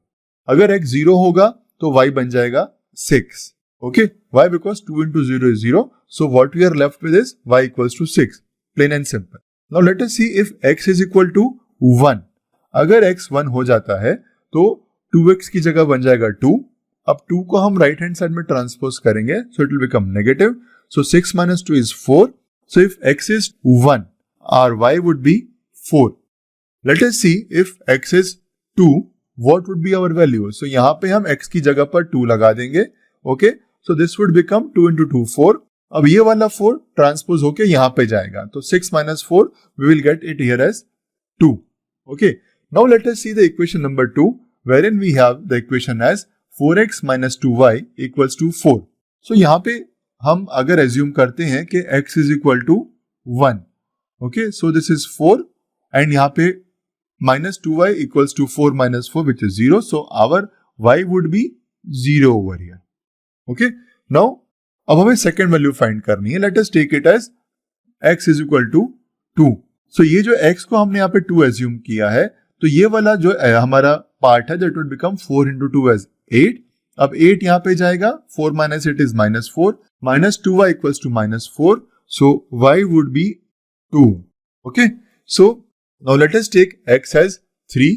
अगर x 0 होगा तो y बन जाएगा 6. Okay. Why? Because 2 into 0 is 0. So what we are left with is y equals to 6. Plain and simple. Now let us see if x is equal to 1. अगर x 1 हो जाता है तो 2x की जगह बन जाएगा 2. अब 2 को हम राइट हैंड साइड में ट्रांसपोज करेंगे, so it will become negative. So 6 minus 2 is 4. So if x is 1, our y would be 4. Let us see if x is 2, what would be our value? So यहाँ पे हम x की जगह पर 2 लगा देंगे. Okay, so this would become 2 into 2 4. अब ये वाला 4 ट्रांसपोज होके यहाँ पे जाएगा, तो 6 minus 4 we will get it here as 2. Okay, now let us see the equation number 2 wherein we have the equation as 4x minus 2y equals to 4. So यहाँ पे हम अगर assume करते हैं कि x is equal to 1. Okay, so this is 4 and यहाँ पे minus 2y equals to 4 minus 4 which is 0. So our y would be 0 over here. Okay, now अब हमें सेकेंड वैल्यू फाइंड करनी है. Let us take it as x is equal to 2. So ये जो x को हमने यहाँ पे 2 एज्यूम किया है, तो ये वाला जो हमारा पार्ट है that would become 4 into 2 as 8. अब 8 यहाँ पे जाएगा, 4 minus 8 is -4, minus 2y equals to -4. So y would be 2. Okay, so now let us take x as 3.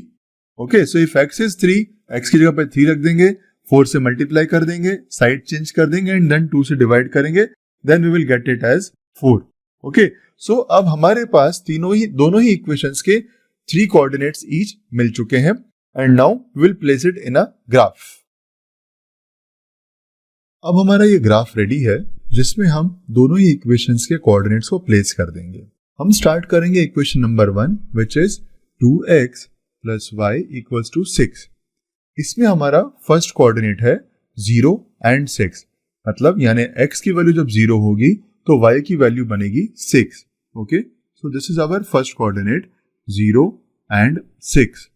Okay, so if x is 3, x की जगह पे 3 रख देंगे, 4 से मल्टीप्लाई कर देंगे, साइड चेंज कर देंगे एंड देन 2 से डिवाइड करेंगे, then we will get it as 4. Okay, so अब हमारे पास दोनों ही इक्वेशंस के 3 कोऑर्डिनेट्स ईच मिल चुके हैं and now we will place it in a graph. अब हमारा ये ग्राफ रेडी है जिसमें हम दोनों ही इक्वेशंस के कोऑर्डिनेट्स को प्लेस कर देंगे. हम स्टार्ट करेंगे equation number 1 which is 2x plus y equals to 6. इसमें हमारा फर्स्ट कोऑर्डिनेट है 0 एंड 6, मतलब यानी x की वैल्यू जब 0 होगी तो y की वैल्यू बनेगी 6. Okay, so this is our first coordinate 0 and 6.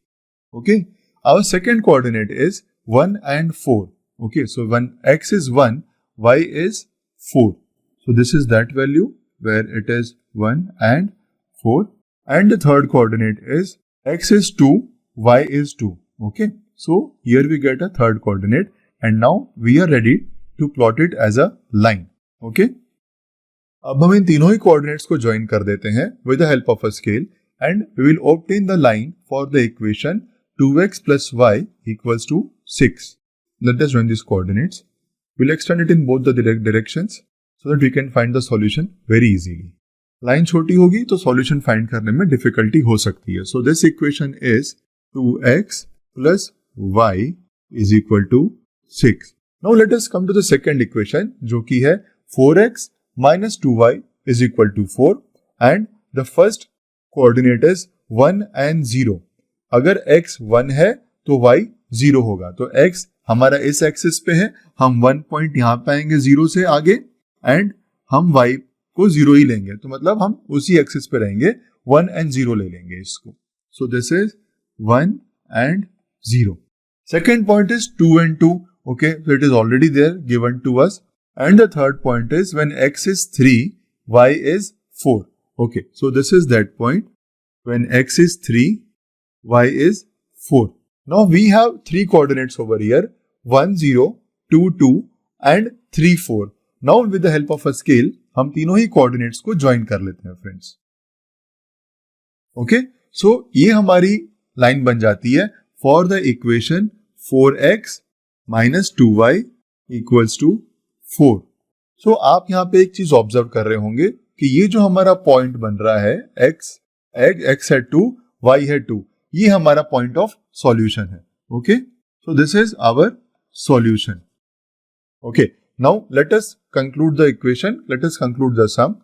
Okay, our second coordinate is 1 and 4. Okay, so when x is 1, y is 4. So this is that value where it is 1 and 4. And the third coordinate is x is 2, y is 2. Okay, so here we get a third coordinate and now we are ready to plot it as a line. Okay, अब हम इन तीनों ही coordinates को join कर देते हैं with the help of a scale and we will obtain the line for the equation 2x plus y equals to 6. Let us join these coordinates. We'll extend it in both the directions so that we can find the solution very easily. Line छोटी होगी तो solution find करने में difficulty हो सकती है. So this equation is 2x plus y is equal to 6. Now let us come to the second equation जो की है 4x minus 2y is equal to 4 and the first coordinate is 1 and 0. अगर x 1 है तो y 0 होगा. तो x हमारा इस एक्सिस पे है, हम 1 पॉइंट यहां पे आएंगे 0 से आगे एंड हम y को 0 ही लेंगे. तो मतलब हम उसी एक्सिस पे रहेंगे, 1 and 0 ले लेंगे इसको. सो this is 1 and 0. Second point is 2 and 2. Okay, so it is already there given to us. And the third point is when x is 3, y is 4. Okay, so this is that point. When x is 3, y is 4. Now we have three coordinates over here, 1, 0, 2, 2 and 3, 4. Now with the help of a scale, हम तीनों ही coordinates को join कर लेते हैं friends. Okay, so ये हमारी line बन जाती है for the equation 4x minus 2y equals to 4. So आप यहाँ पे एक चीज ऑब्जर्व कर रहे होंगे कि ये जो हमारा पॉइंट बन रहा है x है 2, y है 2, ये हमारा पॉइंट ऑफ सॉल्यूशन है. Okay, so this is our solution. Okay, now let us conclude the equation, let us conclude the sum.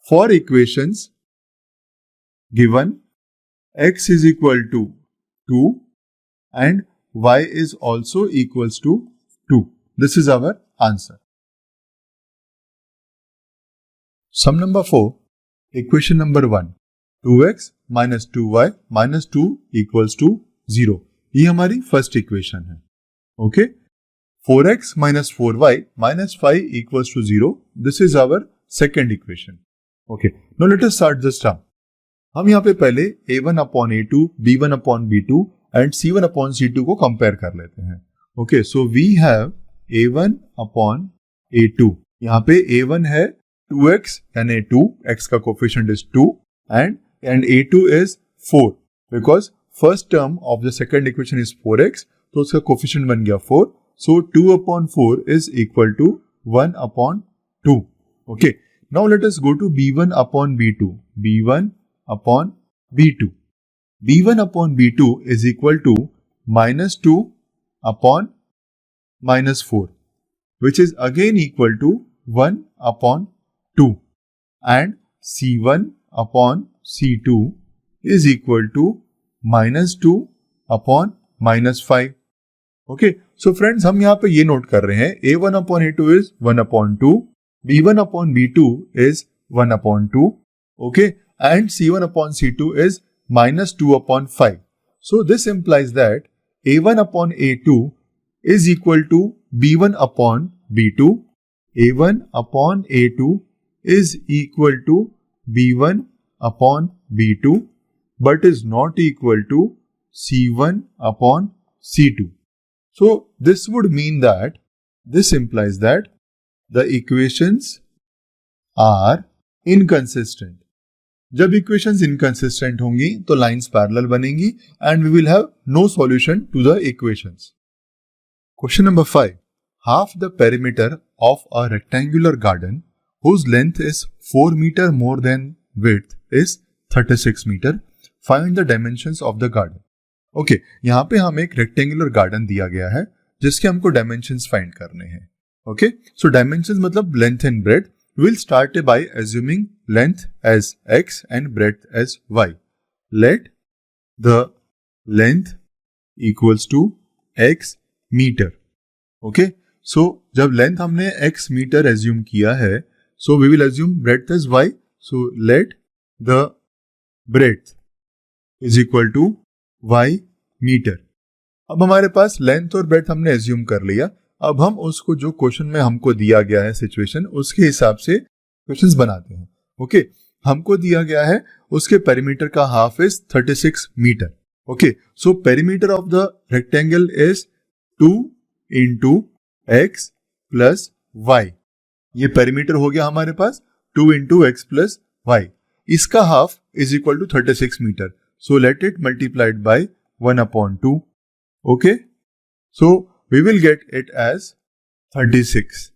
For equations given x is equal to 2 and y is also equals to 2. This is our answer. Sum number 4, equation number 1, 2x minus 2y minus 2 equals to 0. ये हमारी first equation है. Okay, 4x minus 4y minus 5 equals to 0. This is our second equation. Okay, now let us start the sum. हम यहाँ पे पहले a1 upon a2, b1 upon b2 and c1 upon c2 को compare कर लेते हैं. Okay, so we have a1 upon a2. यहाँ पे a1 है 2x यानी 2, x का coefficient is 2 and a2 is 4 because first term of the second equation is 4x, तो उसका कोफिशिएंट बन गया 4. So 2 upon 4 is equal to 1 upon 2. Okay, now let us go to b1 upon b2. b1 upon b2. b1 upon b2 is equal to minus 2 upon minus 4, which is again equal to 1 upon 2, and c1 upon c2 is equal to minus 2 upon minus 5. Okay, so friends हम यहाँ पे ये note कर रहे हैं a1 upon a2 is 1 upon 2, b1 upon b2 is 1 upon 2, okay, and c1 upon c2 is minus 2 upon 5. So this implies that a1 upon a2 is equal to b1 upon b2, a1 upon a2 is equal to b1 upon b2 but is not equal to c1 upon c2. So this would mean that this implies that the equations are inconsistent. जब equations inconsistent होंगी तो lines parallel बनेंगी and we will have no solution to the equations. Question number 5. Half the perimeter of a rectangular garden whose length is 4 meter more than width is 36 meter. Find the dimensions of the garden. Okay, यहाँ पे हमें एक rectangular garden दिया गया है जिसके हमको dimensions find करने हैं. ओके, सो डायमेंशंस मतलब length and breadth. We'll start by assuming length as x and breadth as y. Let the length equals to x meter. Okay, so जब लेंथ हमने x मीटर एज्यूम किया है, so we will assume breadth as y. So let the breadth is equal to y meter. अब हमारे पास length और breadth हमने assume कर लिया. अब हम उसको जो क्वेश्चन में हमको दिया गया है सिचुएशन, उसके हिसाब से क्वेश्चंस बनाते हैं। ओके, हमको दिया गया है उसके पेरीमीटर का half is 36 meter. Okay, so perimeter of the rectangle is 2 into x plus y. ये पेरीमीटर हो गया हमारे पास 2 इंटू एक्स प्लस वाई। इसका half is equal to 36 meter, so let it multiplied by 1/2। Okay, so we will get it as 36।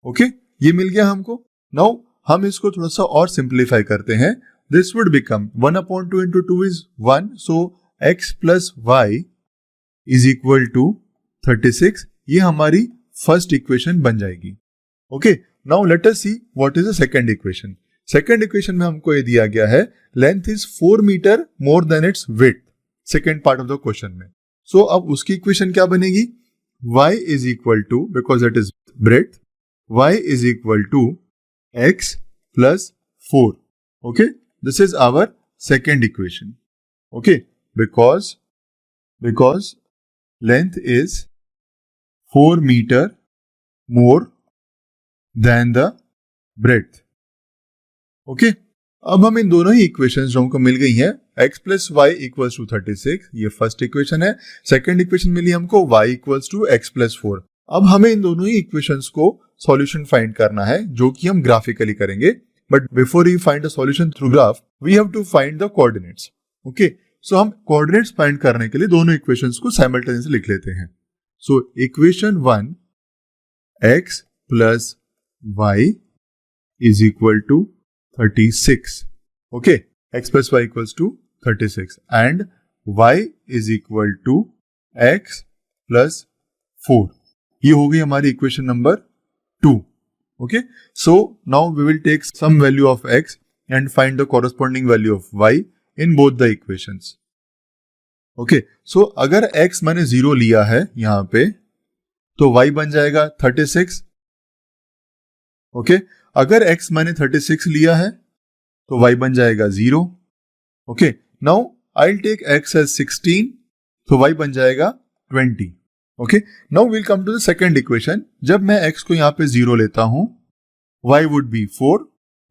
Okay, ये मिल गया हमको। नाउ हम इसको थोड़ा सा और सिंप्लीफाई करते हैं। This would become 1/2 into 2 is 1, so x plus y is equal to 36। ये हमारी फर्स्ट इक्वेशन बन जाएगी। Okay, now let us see what is the second equation. Second equation में हमको ये दिया गया है length is 4 meter more than its width, second part of the question में। सो अब उसकी इक्वेशन क्या बनेगी? y is equal to, because it is breadth, y is equal to x plus 4। Okay, this is our second equation. Okay, because length is 4 meter more than the breadth. Okay, अब हम इन दोनों ही इक्वेशंस जो हमको मिल गई हैं, x plus y equals to 36, ये first equation है। सेकंड इक्वेशन मिली हमको y equals to x plus 4। अब हमें इन दोनों ही इक्वेशंस को सॉल्यूशन फाइंड करना है, जो कि हम ग्राफिकली करेंगे। But before you find the solution through graph, we have to find the coordinates. Okay, so हम कोऑर्डिनेट्स फाइंड करने के लिए दोनों इक्वेशंस को साइमल्टेनियसली लिख लेते हैं। So equation 1, x plus y is equal to 36. Okay, x plus y equals to 36 and y is equal to x plus 4. ये हो गई हमारी equation number 2. Okay, so now we will take some value of x and find the corresponding value of y in both the equations. Okay, so अगर x मैंने 0 लिया है यहाँ पे, तो y बन जाएगा 36. ओके, अगर x मैंने 36 लिया है तो y बन जाएगा 0। Okay, now I will take x as 16, तो y बन जाएगा 20। Okay, now will come to the second equation. जब मैं x को यहाँ पे 0 लेता हूं, y वुड बी 4।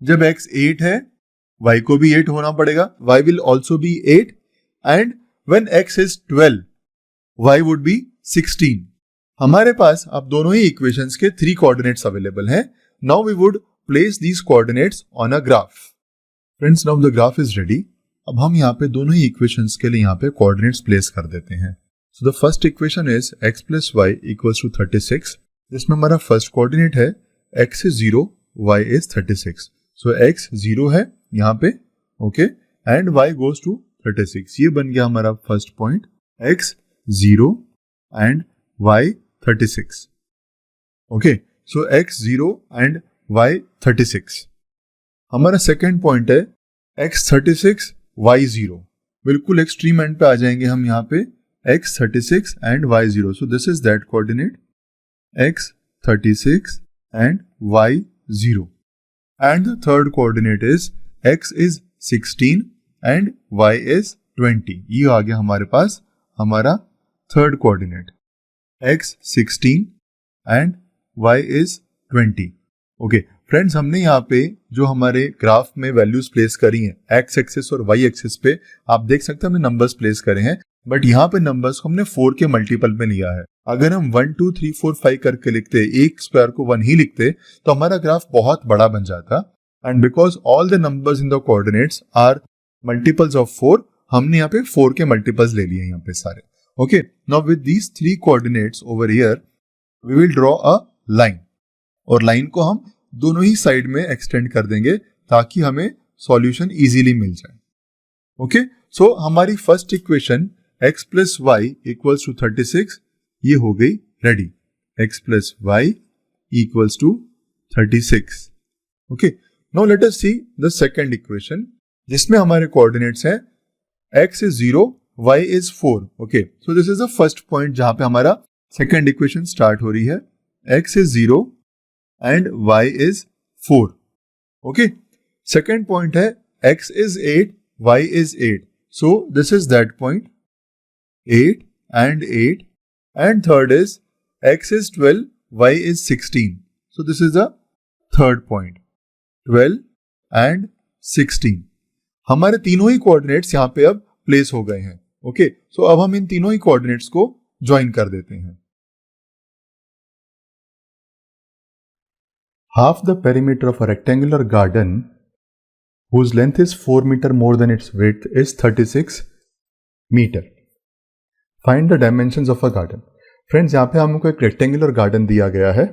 जब x 8 है, y को भी 8 होना पड़ेगा, y will also be 8 and when x is 12, y would be 16। हमारे पास अब दोनों ही इक्वेशंस के 3 कोऑर्डिनेट्स अवेलेबल हैं। Now we would place these coordinates on a graph. Friends, now the graph is ready. अब हम यहाँ पे दोनों ही equations के लिए यहाँ पे coordinates place कर देते हैं. So the first equation is x plus y equals to 36. जिसमें हमारा first coordinate है x is 0, y is 36. So x 0 है यहाँ पे, okay, and y goes to 36. ये बन गया हमारा first point, x 0 and y 36. Okay. So x 0 and y 36. हमारा सेकेंड पॉइंट है x 36 y 0. बिल्कुल एक्सट्रीम एंड पे आ जाएंगे हम यहाँ पे, x 36 and y 0. So this is that coordinate, x 36 and y 0. And the third coordinate is x is 16 and y is 20. ये आ गया हमारे पास हमारा third coordinate, x 16 and y is 20. Okay friends, हमने यहाँ पे जो हमारे ग्राफ में वैल्यूज प्लेस करी हैं x एक्सिस और y एक्सिस पे, आप देख सकते हैं हमने नंबर्स प्लेस करे हैं, बट यहाँ पे नंबर्स को हमने 4 के मल्टीपल पे लिया है। अगर हम 1 2 3 4 5 करके लिखते, एक स्क्वायर को 1 ही लिखते, तो हमारा ग्राफ बहुत बड़ा बन जाता। And because all the numbers in the coordinates are multiples of 4, हमने यहाँ पे 4 के मल्टीपल्स ले लिए यहाँ पे सारे। Okay, now with these 3 coordinates over here we will draw a line, और लाइन को हम दोनों ही साइड में एक्सटेंड कर देंगे ताकि हमें सॉल्यूशन इजीली मिल जाए। ओके, सो हमारी first equation x plus y equals to 36 ये हो गई ready, x plus y equals to 36। Okay, now let us see the second equation जिसमें हमारे कोऑर्डिनेट्स हैं x is 0, y is 4। Okay, so this is the first point जहां पे हमारा second equation start हो रही है, x is 0 and y is 4. Okay. Second point है x is 8, y is 8. So this is that point, 8 and 8. And third is x is 12, y is 16. So this is the third point. 12 and 16. हमारे तीनों ही coordinates यहाँ पे अब place हो गए हैं. Okay, so अब हम इन तीनों ही कोऑर्डिनेट्स को ज्वाइन कर देते हैं. Half the perimeter of a rectangular garden whose length is 4 meter more than its width is 36 meter. Find the dimensions of a garden. Friends, यहाँ पे हमको एक रेक्टेंगुलर गार्डन दिया गया है.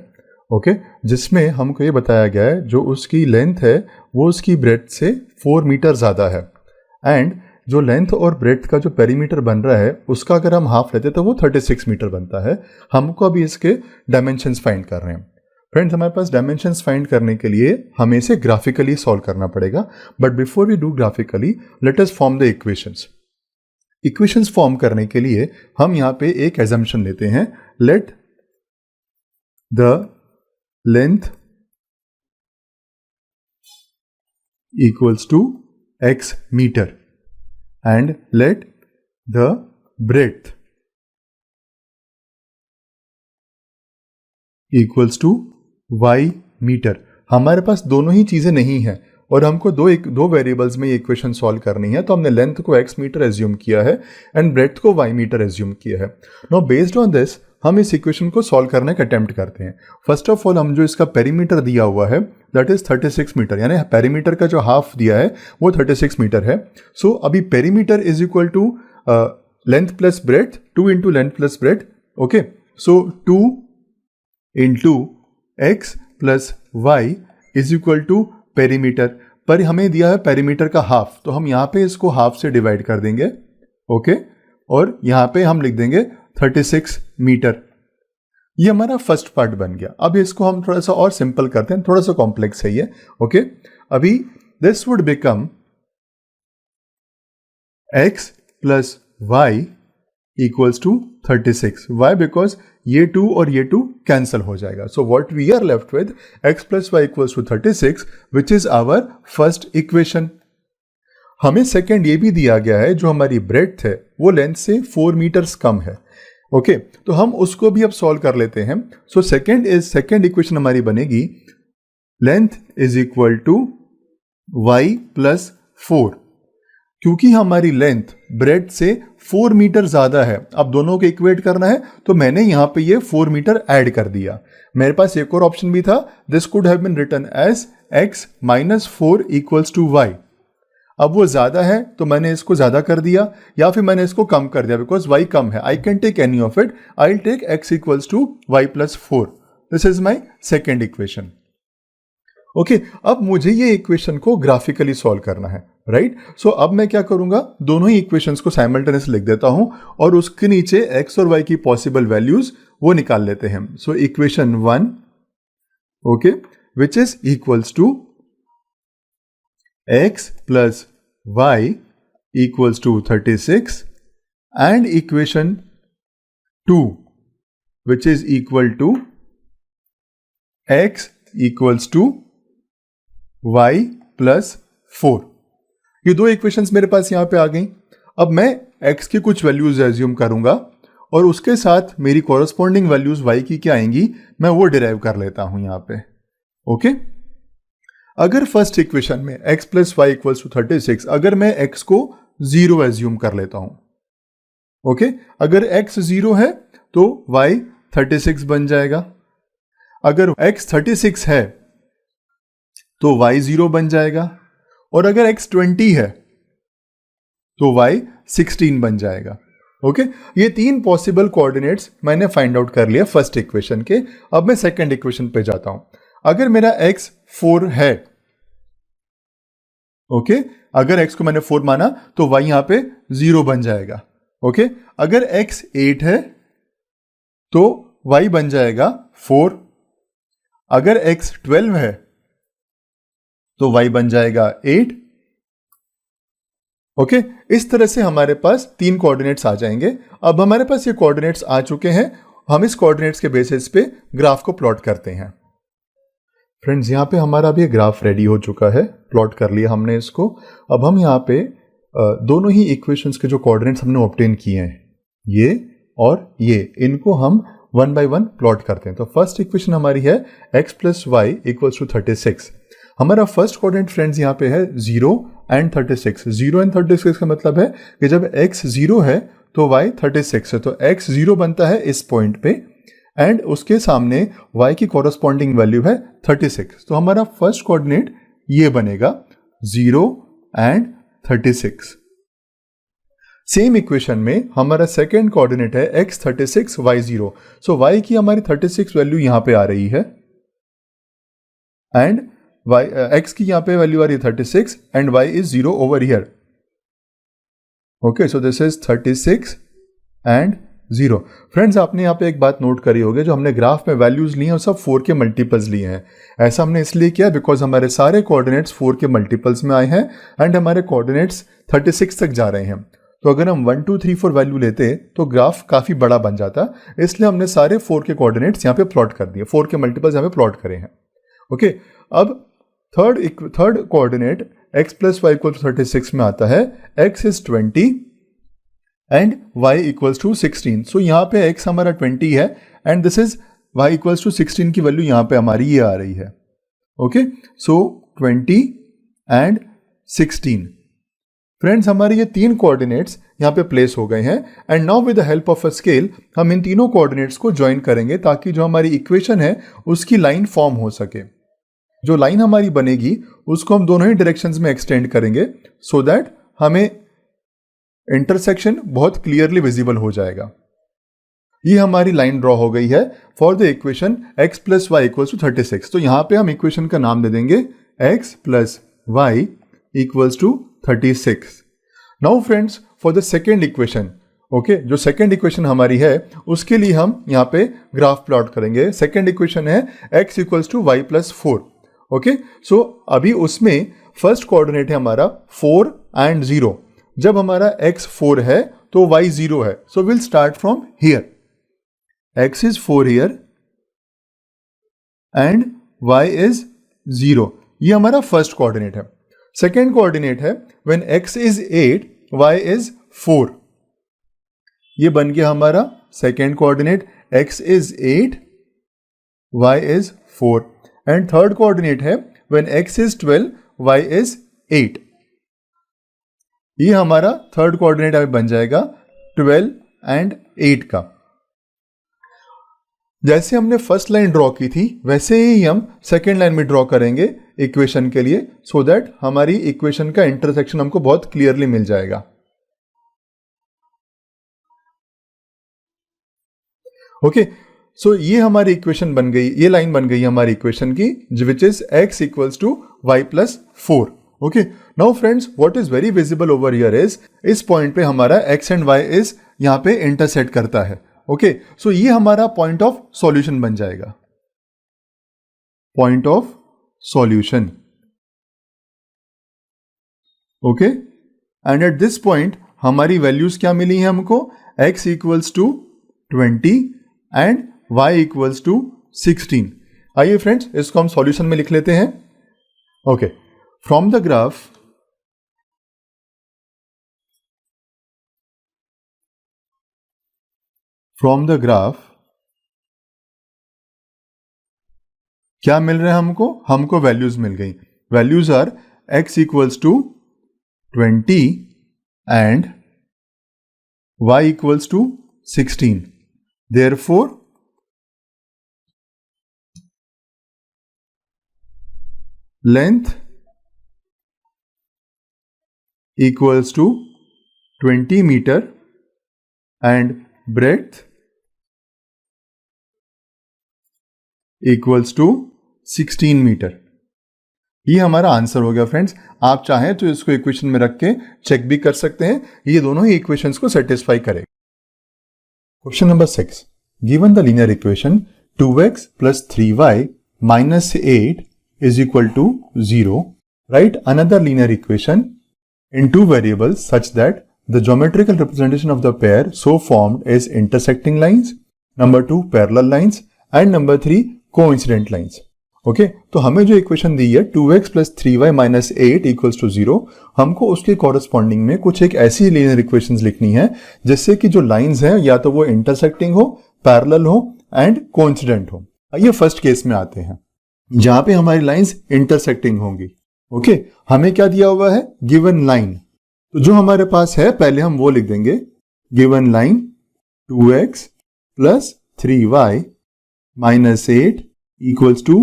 ओके, जिसमें हमको ये बताया गया है जो उसकी लेंथ है वो उसकी ब्रेड्थ से 4 मीटर ज़्यादा है. एंड जो लेंथ और ब्रेड्थ का जो पेरीमीटर बन रहा है उसका अगर हम हाफ लेते तो वो 36 मीटर बनता है. हमको अभी इसके डायमेंशंस फाइंड कर रहे हैं. फ्रेंड्स, हमारे पास डायमेंशंस फाइंड करने के लिए हमें इसे ग्राफिकली सॉल्व करना पड़ेगा. But before we do graphically, let us form the equations. Equations form करने के लिए हम यहाँ पे एक एजम्पशन लेते हैं. Let the length equals to x metre and let the breadth equals to y metre. हमारे पास दोनों ही चीजें नहीं है और हमको दो वेरिएबल्स में ये इक्वेशन सॉल्व करनी है. तो हमने लेंथ को x मीटर एज्यूम किया है एंड ब्रेड्थ को y मीटर एज्यूम किया है. नाउ बेस्ड ऑन दिस हम इस इक्वेशन को सॉल्व करने का अटेम्प्ट करते हैं. फर्स्ट ऑफ ऑल, हम जो इसका पेरीमीटर दिया हुआ है दैट इज 36 मीटर, यानी पेरीमीटर का जो हाफ दिया है वो 36 मीटर है. सो अभी perimeter is equal to length plus breadth, 2 into length plus breadth. Okay, so 2 into x plus y is equal to perimeter. पर हमें दिया है पेरीमीटर का हाफ, तो हम यहाँ पे इसको हाफ से डिवाइड कर देंगे. ओके, और यहाँ पे हम लिख देंगे 36 मीटर. ये हमारा फर्स्ट पार्ट बन गया. अब इसको हम थोड़ा सा और सिंपल करते हैं, थोड़ा सा कॉम्प्लेक्स है ये. ओके, अभी this would become x plus y equals to 36. Why? Because ये 2 और ये 2 कैंसल हो जाएगा. So what we are left with x plus y equals to 36 which is our first equation. हमें सेकेंड ये भी दिया गया है जो हमारी ब्रेड्थ है वो लेंथ से 4 मीटर्स कम है. ओके, तो हम उसको भी अब सॉल्व कर लेते हैं. सो सेकेंड इक्वेशन हमारी बनेगी length is equal to y plus 4. क्योंकि हमारी लेंथ ब्रेड से 4 मीटर ज्यादा है, अब दोनों को इक्वेट करना है, तो मैंने यहां पे ये 4 मीटर ऐड कर दिया. मेरे पास एक और ऑप्शन भी था, this could have been written as x minus 4 equals to y. अब वो ज्यादा है तो मैंने इसको ज्यादा कर दिया या फिर मैंने इसको कम कर दिया बिकॉज y कम है. I can take any of it. I will take x equals to y plus 4. This is my second equation. Okay, अब मुझे ये इक्वेशन को ग्राफिकली सॉल्व करना है, राइट? सो अब मैं क्या करूंगा, दोनों ही इक्वेशंस को साइमल्टेनियसली लिख देता हूं और उसके नीचे x और y की पॉसिबल वैल्यूज वो निकाल लेते हैं. So equation 1, okay, which is equals to x plus y equals to 36 and equation 2 which is equal to x equals to y plus 4. ये दो इक्वेशंस मेरे पास यहां पे आ गई. अब मैं x की कुछ वैल्यूज एज्यूम करूंगा और उसके साथ मेरी कॉरस्पॉन्डिंग वैल्यूज y की क्या आएंगी मैं वो डिराइव कर लेता हूं यहां पे. ओके, अगर फर्स्ट इक्वेशन में x plus y equals to 36, अगर मैं x को 0 एज्यूम कर लेता हूं. ओके, अगर x 0 है तो y 36 बन जाएगा. अगर x 36 है तो y 0 बन जाएगा और अगर x 20 है तो y 16 बन जाएगा. ओके, ये तीन पॉसिबल कोऑर्डिनेट्स मैंने फाइंड आउट कर लिया फर्स्ट इक्वेशन के. अब मैं सेकंड इक्वेशन पे जाता हूं. अगर मेरा x 4 है, ओके, अगर x को मैंने 4 माना तो y यहां पे 0 बन जाएगा. ओके, अगर x 8 है तो y बन जाएगा 4. अगर x 12 है तो y बन जाएगा 8. ओके, इस तरह से हमारे पास तीन कोऑर्डिनेट्स आ जाएंगे. अब हमारे पास ये कोऑर्डिनेट्स आ चुके हैं, हम इस कोऑर्डिनेट्स के बेसिस पे ग्राफ को प्लॉट करते हैं. फ्रेंड्स, यहाँ पे हमारा भी ग्राफ रेडी हो चुका है, प्लॉट कर लिया हमने इसको. अब हम यहाँ पे दोनों ही इक्वेशंस के जो कोऑर्डिनेट्स हमने ऑब्टेन किए हैं, ये और ये, इनको हम वन बाय वन प्लॉट करते हैं। तो फर्स्ट इक्वेशन हमारी है x plus y equals to 36। हमारा फर्स्ट कोऑर्डिनेट फ्रेंड्स यहाँ पे है 0 एंड 36। 0 एंड 36 का मतलब है कि जब x 0 है तो y 36 है, तो x 0 बनता है इस पॉइंट पे एंड उसके सामने y की कॉरस्पॉन्डिंग वैल्यू है 36। तो हमारा फर्स्ट कोऑर्डिनेट ये बनेगा 0 एंड 36। सेम इक्वेशन में हमारा सेकेंड कोऑर्डिनेट है x 36 y 0। सो y की हमारी 36 वैल्यू यहां पे आ रही है एंड x की यहां पे वैल्यू आ रही है 36 and y is 0 over here. Okay, so this is 36 and 0। Friends आपने यहाँ पे एक बात नोट करी होगी, जो हमने ग्राफ में वैल्यूज ली हैं वो सब 4 के मल्टीपल्स लिए हैं। ऐसा हमने इसलिए किया बिकॉज हमारे सारे कोऑर्डिनेट्स 4 के मल्टीपल्स में आए हैं एंड हमारे कोऑर्डिनेट्स 36 तक जा रहे हैं। तो अगर हम 1 2 3 4 वैल्यू लेते तो ग्राफ काफी बड़ा बन जाता, इसलिए हमने सारे 4 के कोऑर्डिनेट्स यहाँ पे प्लॉट कर दिए, 4 के मल्टीपल्स यहाँ पे प्लॉट करे हैं। ओके, अब third coordinate x plus y equal to 36 में आता है x is 20 and y equals to 16। So यहाँ पे x हमारा 20 है and this is y equals to 16 की वैल्यू यहाँ पे हमारी ये आ रही है। Okay, so 20 and 16। फ्रेंड्स हमारे ये तीन कोऑर्डिनेट्स यहाँ पे प्लेस हो गए हैं and now with the help of a scale हम इन तीनों कोऑर्डिनेट्स को ज्वाइन करेंगे ताकि जो हमारी इक्वेशन है उसकी लाइन फॉर्म हो सके। जो लाइन हमारी बनेगी उसको हम दोनों ही डायरेक्शंस में एक्सटेंड करेंगे सो दैट हमें इंटरसेक्शन बहुत क्लियरली विजिबल हो जाएगा। ये हमारी लाइन ड्रॉ हो गई है for the equation x plus y equals to 36। तो यहां पे हम इक्वेशन का नाम दे देंगे x plus y equals to 36। Now friends for the second equation, okay, जो सेकेंड इक्वेशन हमारी है उसके लिए हम यहाँ पे ग्राफ प्लॉट करेंगे। सेकेंड इक्वेशन है x equals to y plus 4। Okay, so अभी उसमें फर्स्ट कोऑर्डिनेट है हमारा 4 एंड 0। जब हमारा x 4 है तो y 0 है, so will start from here. x is 4 here and y is 0। ये हमारा फर्स्ट कोऑर्डिनेट है। सेकेंड कोऑर्डिनेट है when x is 8 y is 4। ये बन गया हमारा second coordinate, x is 8 y is 4। And third coordinate है when x is 12 y is 8। ये हमारा थर्ड कोऑर्डिनेट अभी बन जाएगा 12 एंड 8 का। जैसे हमने फर्स्ट लाइन ड्रॉ की थी वैसे ही हम सेकेंड लाइन में ड्रॉ करेंगे इक्वेशन के लिए सो दैट हमारी इक्वेशन का इंटरसेक्शन हमको बहुत क्लियरली मिल जाएगा। ओके, सो ये हमारी इक्वेशन बन गई, ये लाइन बन गई हमारी इक्वेशन की which is x equals to y plus 4। Okay, now friends what is very visible over here is इस पॉइंट पे हमारा x एंड y इज यहां पे इंटरसेक्ट करता है। ओके, सो ये हमारा पॉइंट ऑफ सॉल्यूशन बन जाएगा, point of solution. Okay, and at this point हमारी वैल्यूज क्या मिली हैं हमको, x equals to 20 and y equals to 16। आइए फ्रेंड्स इसको हम सॉल्यूशन में लिख लेते हैं। Okay, from the graph from the graph क्या मिल रहा है हमको वैल्यूज मिल गई। Values are x equals to 20 and y equals to 16। Therefore length equals to 20 metre and breadth equals to 16 metre. ये हमारा आंसर हो गया फ्रेंड्स। आप चाहें तो इसको इक्वेशन में रख के चेक भी कर सकते हैं, ये दोनों ही इक्वेशंस को सेटिस्फाई करेगा। Question number 6, given the linear equation 2x plus 3y minus 8 is equal to 0, write another linear equation in two variables such that the geometrical representation of the pair so formed is intersecting lines, number 2 parallel lines and number 3 coincident lines। Okay, तो हमें जो equation दी है 2x plus 3y minus 8 equals to 0, हमको उसके corresponding में कुछ एक ऐसी लीनियर इक्वेशंस लिखनी है जिससे कि जो लाइंस हैं या तो वो इंटरसेक्टिंग हो, पैरेलल हो एंड कोइंसिडेंट हो। आइए फर्स्ट केस में आते हैं जहां पे हमारी लाइंस इंटरसेक्टिंग होंगी। ओके, हमें क्या दिया हुआ है, गिवन लाइन। तो जो हमारे पास है पहले हम वो लिख देंगे, given line 2x plus 3y minus 8 equals to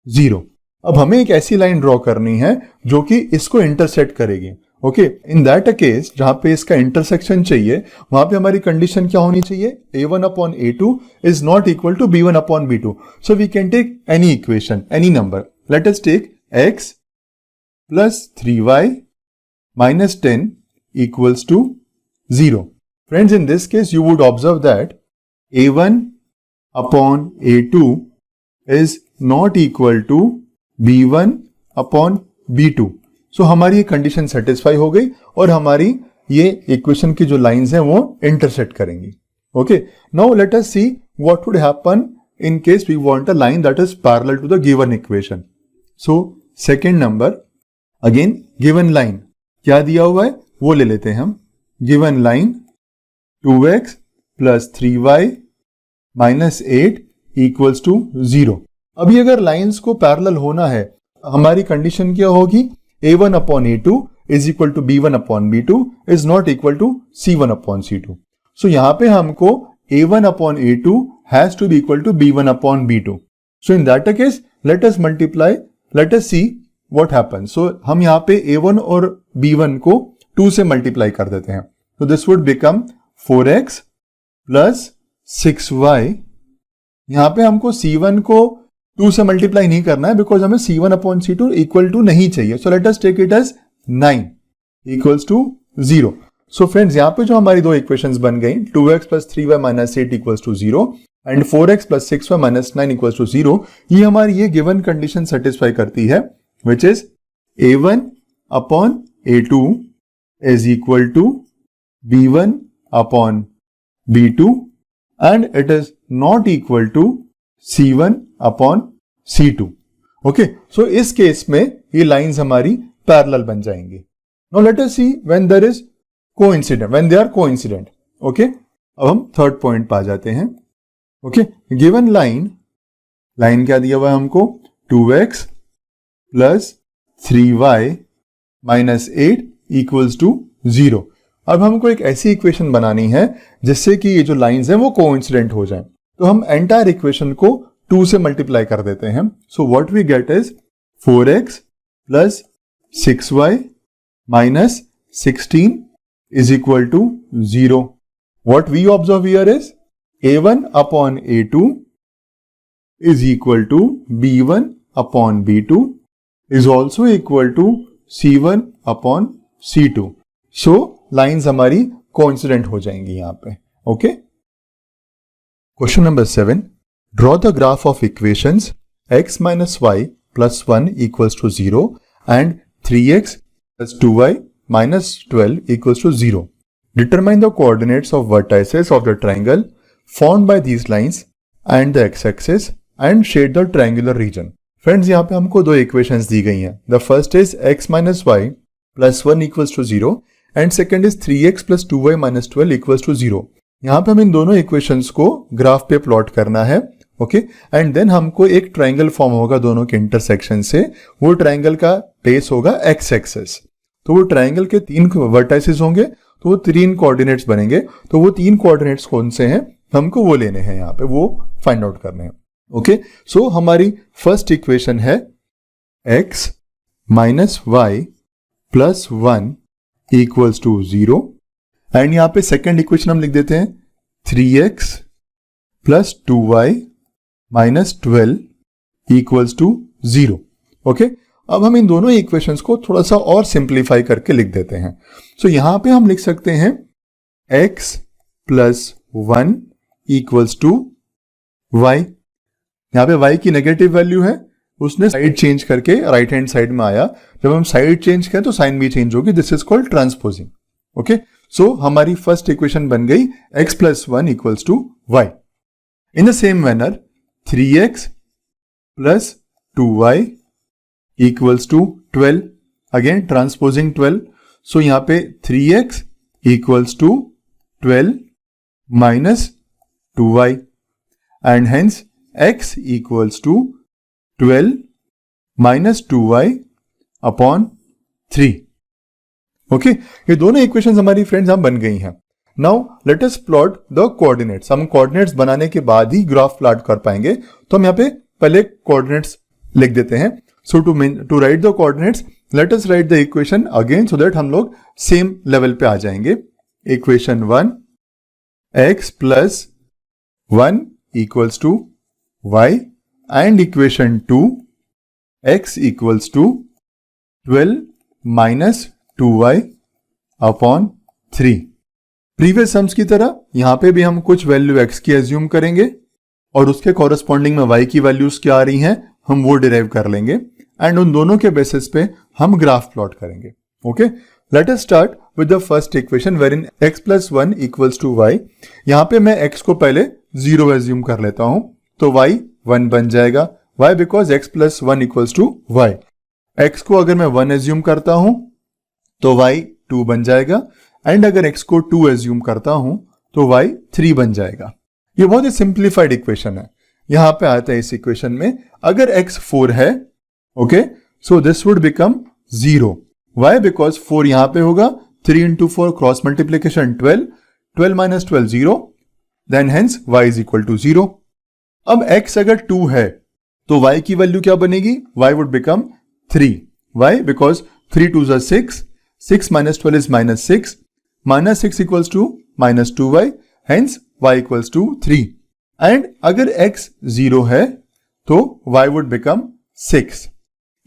0। अब हमें एक ऐसी लाइन ड्रॉ करनी है जो कि इसको इंटरसेक्ट करेगी। ओके, इन दैट केस जहां पे इसका इंटरसेक्शन चाहिए वहां पे हमारी कंडीशन क्या होनी चाहिए, a1 upon a2 is not equal to b1 upon b2। So we can take any equation, any number. Let us take x plus 3y minus 10 equals to 0. Friends, in this case, you would observe that a1 upon a2 is not equal to b1 upon b2. So हमारी ये condition satisfy हो गई और हमारी ये equation की जो lines हैं वो इंटरसेक्ट करेंगी। Okay, now let us see what would happen in case we want a line that is parallel to the given equation. So second number, again given line क्या दिया हुआ है वो ले लेते हैं हम। Given line 2x plus 3y minus 8 equals to 0। अभी अगर लाइंस को पैरेलल होना है हमारी कंडीशन क्या होगी, a1 upon a2 is equal to b1 upon b2 is not equal to c1 upon c2। So यहां पे हमको a1 upon a2 has to be equal to b1 upon b2। So in that case let us multiply, let us see what happens. So हम यहाँ पे a1 और b1 को 2 से multiply कर देते हैं। तो this would become 4x plus 6y। यहां पे हमको c1 को 2 से मल्टीप्लाई नहीं करना है बिकॉज हमें c1 upon c2 equal to नहीं चाहिए। So let us take it as 9 equals to 0। So friends यहां पे जो हमारी दो इक्वेशंस बन गई 2x plus 3y minus 8 equals to 0 and 4x plus 6y minus 9 equals to 0, ये हमारी ये गिवन कंडीशन सेटिस्फाई करती है which is a1 upon a2 is equal to b1 upon b2 and it is not equal to c1 upon c2. Okay, so इस case में ये lines हमारी parallel बन जाएंगी। Now let us see when there is coincident, when they are coincident. Okay, अब हम third point पा जाते हैं। Okay, given लाइन क्या दिया हुआ है हमको, 2x plus 3y minus 8 equals to 0। अब हमको एक ऐसी इक्वेशन बनानी है जिससे कि ये जो लाइंस हैं वो कोइंसिडेंट हो जाएं। तो हम एंटायर इक्वेशन को 2 से मल्टीप्लाई कर देते हैं। So what we get is 4x plus 6y minus 16 is equal to 0। What we observe here is a1 upon a2 is equal to b1 upon b2 is also equal to C1 upon C2. So lines हमारी coincident हो जाएंगी यहाँ पे। Okay? Question number 7. Draw the graph of equations x minus y plus 1 equals to 0 and 3x plus 2y minus 12 equals to 0. Determine the coordinates of vertices of the triangle formed by these lines and the x-axis and shade the triangular region. Friends यहाँ पे हमको दो equations दी गई हैं। The first is x minus y plus 1 equals to 0 and second is 3x plus 2y minus 12 equals to 0। यहाँ पे हम इन दोनों इक्वेशंस को ग्राफ पे प्लॉट करना है। ओके, एंड देन हमको एक ट्राइंगल फॉर्म होगा दोनों के इंटरसेक्शन से। वो ट्राइंगल का बेस होगा x एक्सिस। तो वो ट्राइंगल के 3 वर्टाइसेस होंगे तो वो 3 कोऑर्डिनेट्स बनेंगे। तो वो 3 कोऑर्डिनेट्स कौन से हैं हमको वो लेने हैं, यहाँ पे वो फाइंड आउट करने हैं। ओके, सो हमारी फर्स्ट इक्वेशन है x minus y plus 1 equals to 0 and यहां पे सेकेंड इक्वेशन हम लिख देते हैं 3x plus 2y minus 12 equals to 0। Okay, अब हम इन दोनों इक्वेशंस को थोड़ा सा और सिंप्लीफाई करके लिख देते हैं। सो यहां पे हम लिख सकते हैं x plus 1 equals to y। यहाँ पे y की नेगेटिव वैल्यू है, उसने साइड चेंज करके राइट हैंड साइड में आया। जब हम साइड चेंज करें तो साइन भी चेंज होगी। This is called transposing. Okay, so हमारी फर्स्ट इक्वेशन बन गई x plus 1 equals to y। In the same manner 3x plus 2y equals to 12, again transposing 12। So यहाँ पे 3x equals to 12 minus 2y and hence x equals to 12 minus 2y upon 3। Okay, ये दोनों equations हमारी friends हम बन गई हैं। Now let us plot the coordinates. हम कोऑर्डिनेट्स बनाने के बाद ही ग्राफ प्लॉट कर पाएंगे, तो हम यहाँ पे पहले कोऑर्डिनेट्स लिख देते हैं। So to write the coordinates let us write the equation again so that हम लोग सेम लेवल पे आ जाएंगे। Equation 1 x plus 1 equals to y and equation 2 x equals to 12 minus 2y upon 3। Previous sums की तरह यहां पे भी हम कुछ वैल्यू x की एज्यूम करेंगे और उसके कॉरेस्पॉन्डिंग में y की वैल्यूज क्या आ रही हैं हम वो डिराइव कर लेंगे एंड उन दोनों के बेसिस पे हम ग्राफ प्लॉट करेंगे। Okay, let us start with the first equation where in x plus 1 equals to y। यहां पे मैं x को पहले 0 एज्यूम कर लेता हूं, तो y 1 बन जाएगा। y because x plus 1 equals to y। x को अगर मैं 1 एज्यूम करता हूं तो y 2 बन जाएगा एंड अगर x को 2 एज्यूम करता हूं तो y 3 बन जाएगा। ये बहुत ही सिंप्लीफाइड इक्वेशन है। यहां पे आता है इस इक्वेशन में अगर x 4 है, okay, so this would become 0। Why? Because 4 यहां पे होगा, 3 into 4 cross multiplication 12, 12 minus 12 0, then hence y is equal to 0। अब x अगर 2 है तो y की वैल्यू क्या बनेगी? y would become 3। Why? Because 3 2 is 6, 6 minus 12 is minus 6, minus 6 equals to minus 2y, hence y equals to 3। And अगर x 0 है तो y would become 6।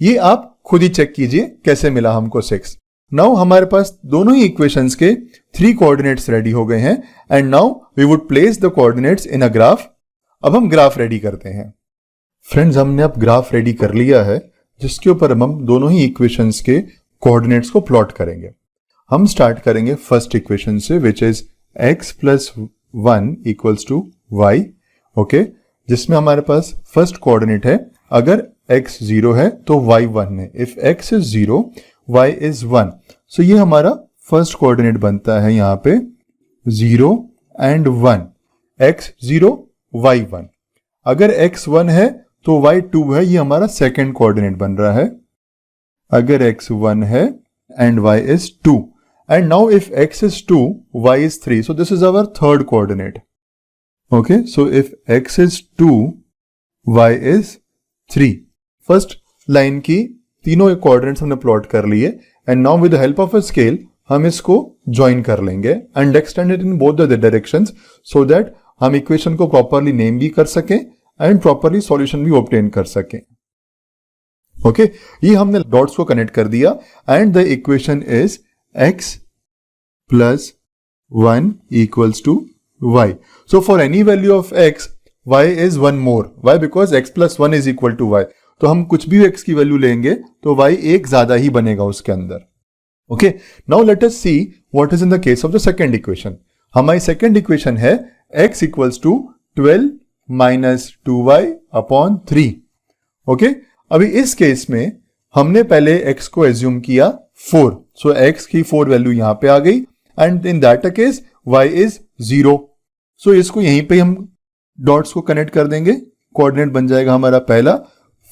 ये आप खुद ही चेक कीजिए कैसे मिला हमको 6। नाउ हमारे पास दोनों ही इक्वेशंस के 3 कोऑर्डिनेट्स रेडी हो गए हैं and now we would place the coordinates in a graph. अब हम ग्राफ रेडी करते हैं। फ्रेंड्स, हमने अब ग्राफ रेडी कर लिया है जिसके ऊपर हम दोनों ही इक्वेशंस के कोऑर्डिनेट्स को प्लॉट करेंगे। हम स्टार्ट करेंगे फर्स्ट इक्वेशन से which is x plus 1 equals to y। Okay, जिसमें हमारे पास फर्स्ट कोऑर्डिनेट है अगर x 0 है तो y 1 है। If x is 0 y is 1, सो ये हमारा फर्स्ट कोऑर्डिनेट बनता है यहाँ पे 0 एंड 1। x 0 y 1। अगर x 1 है तो y 2 है, ये हमारा सेकेंड कोऑर्डिनेट बन रहा है। अगर x 1 है and y is 2, and now if x is 2 y is 3, so this is our third coordinate। okay, so if x is 2 y is 3, first line की तीनों कोऑर्डिनेट्स हमने प्लॉट कर लिए and now with the help of a scale हम इसको join कर लेंगे and extend it in both the directions so that हम इक्वेशन को प्रॉपरली नेम भी कर सकें एंड प्रॉपरली सॉल्यूशन भी ऑब्टेन कर सकें। ओके, ये हमने डॉट्स को कनेक्ट कर दिया and the equation is x plus 1 equals to y। So for any value of x y is 1 more. Why? Because x plus 1 is equal to y। तो हम कुछ भी x की वैल्यू लेंगे तो y एक ज्यादा ही बनेगा उसके अंदर। Okay, now let us see what is in the case of the second equation. हमारी सेकेंड इक्वेशन है x equals to 12 minus 2y upon 3। Okay, अभी इस केस में हमने पहले x को एज्यूम किया 4, सो x की 4 वैल्यू यहां पे आ गई and in that case y is 0। सो इसको यहीं पे हम डॉट्स को कनेक्ट कर देंगे। कोऑर्डिनेट बन जाएगा हमारा पहला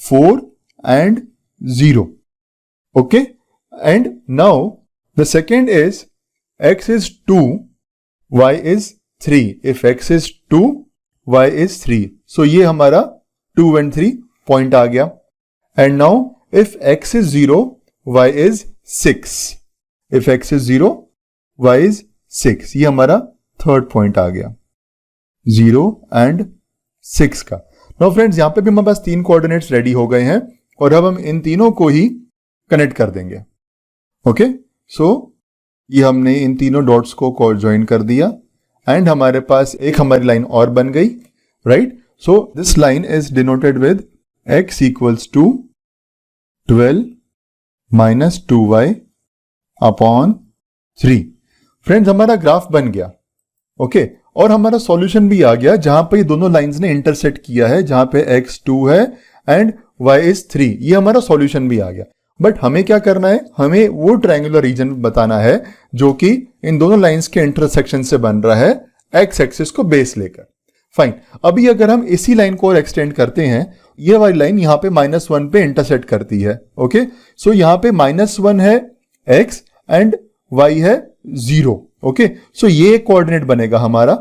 4 and 0। Okay, and now the second is x is 2 y is 3। If x is 2 y is 3, सो ये हमारा 2 एंड 3 पॉइंट आ गया। And now if x is 0, y is 6. If x is 0, y is 6. ये हमारा third point आ गया 0 and 6 का। Now friends, यहां पे भी हमारे पास 3 कोऑर्डिनेट्स रेडी हो गए हैं और अब हम इन तीनों को ही कनेक्ट कर देंगे। ओके, सो ये हमने इन तीनों डॉट्स को ज्वाइन कर दिया एंड हमारे पास एक हमारी लाइन और बन गई, right? So this line is denoted with x equals to 12 minus 2y upon 3। Friends, हमारा ग्राफ बन गया। ओके, और हमारा सॉल्यूशन भी आ गया जहां पे ये दोनों लाइंस ने इंटरसेक्ट किया है, जहां पे x 2 है एंड y इज 3। ये हमारा सॉल्यूशन भी आ गया। बट हमें क्या करना है? हमें वो ट्रायंगुलर रीजन बताना है जो कि इन दोनों लाइंस के इंटरसेक्शन से बन रहा है x एक्सिस को बेस लेकर। फाइन। अभी अगर हम इसी लाइन को और एक्सटेंड करते हैं, ये वाली लाइन यहां पे -1 पे इंटरसेक्ट करती है। ओके, सो यहां पे -1 है x एंड y है 0। ओके, सो ये कोऑर्डिनेट बनेगा हमारा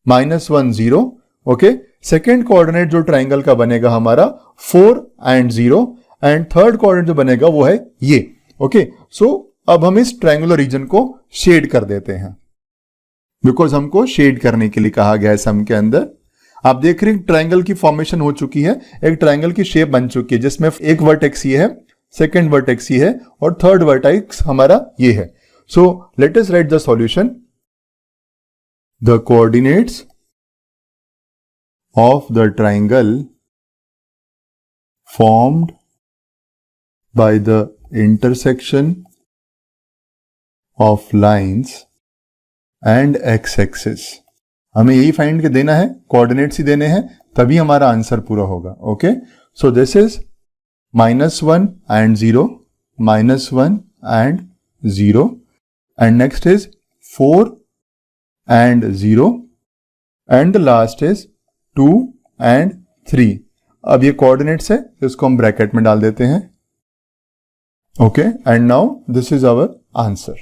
-1 0। ओके, सेकेंड कोऑर्डिनेट जो ट्राइंगल का बनेगा हमारा 4 एंड 0, एंड थर्ड कोऑर्डिनेट जो बनेगा वो है ये। ओके, सो अब हम इस ट्राइंगुलर रीजन को शेड कर देते हैं, बिकॉज हमको शेड करने के लिए कहा गया है सम के अंदर। आप देख रहे हैं ट्राइंगल की फॉर्मेशन हो चुकी है, एक ट्राइंगल की शेप बन चुकी है जिसमें एक वर्टेक्स ये है, सेकेंड वर्टेक्स ये है और थर्ड वर्टेक्स हमारा ये है। सो let us write the solution. The coordinates of the triangle formed by the intersection of lines and x-axis। हमें यही फाइंड देना है, कोऑर्डिनेट्स ही देने हैं, तभी हमारा आंसर पूरा होगा। Okay, so this is -1 and 0, -1 and 0, and next is 4 and 0, and the last is 2 and 3। अब ये कोऑर्डिनेट्स है, इसको हम ब्रैकेट में डाल देते हैं। Okay, and now this is our answer.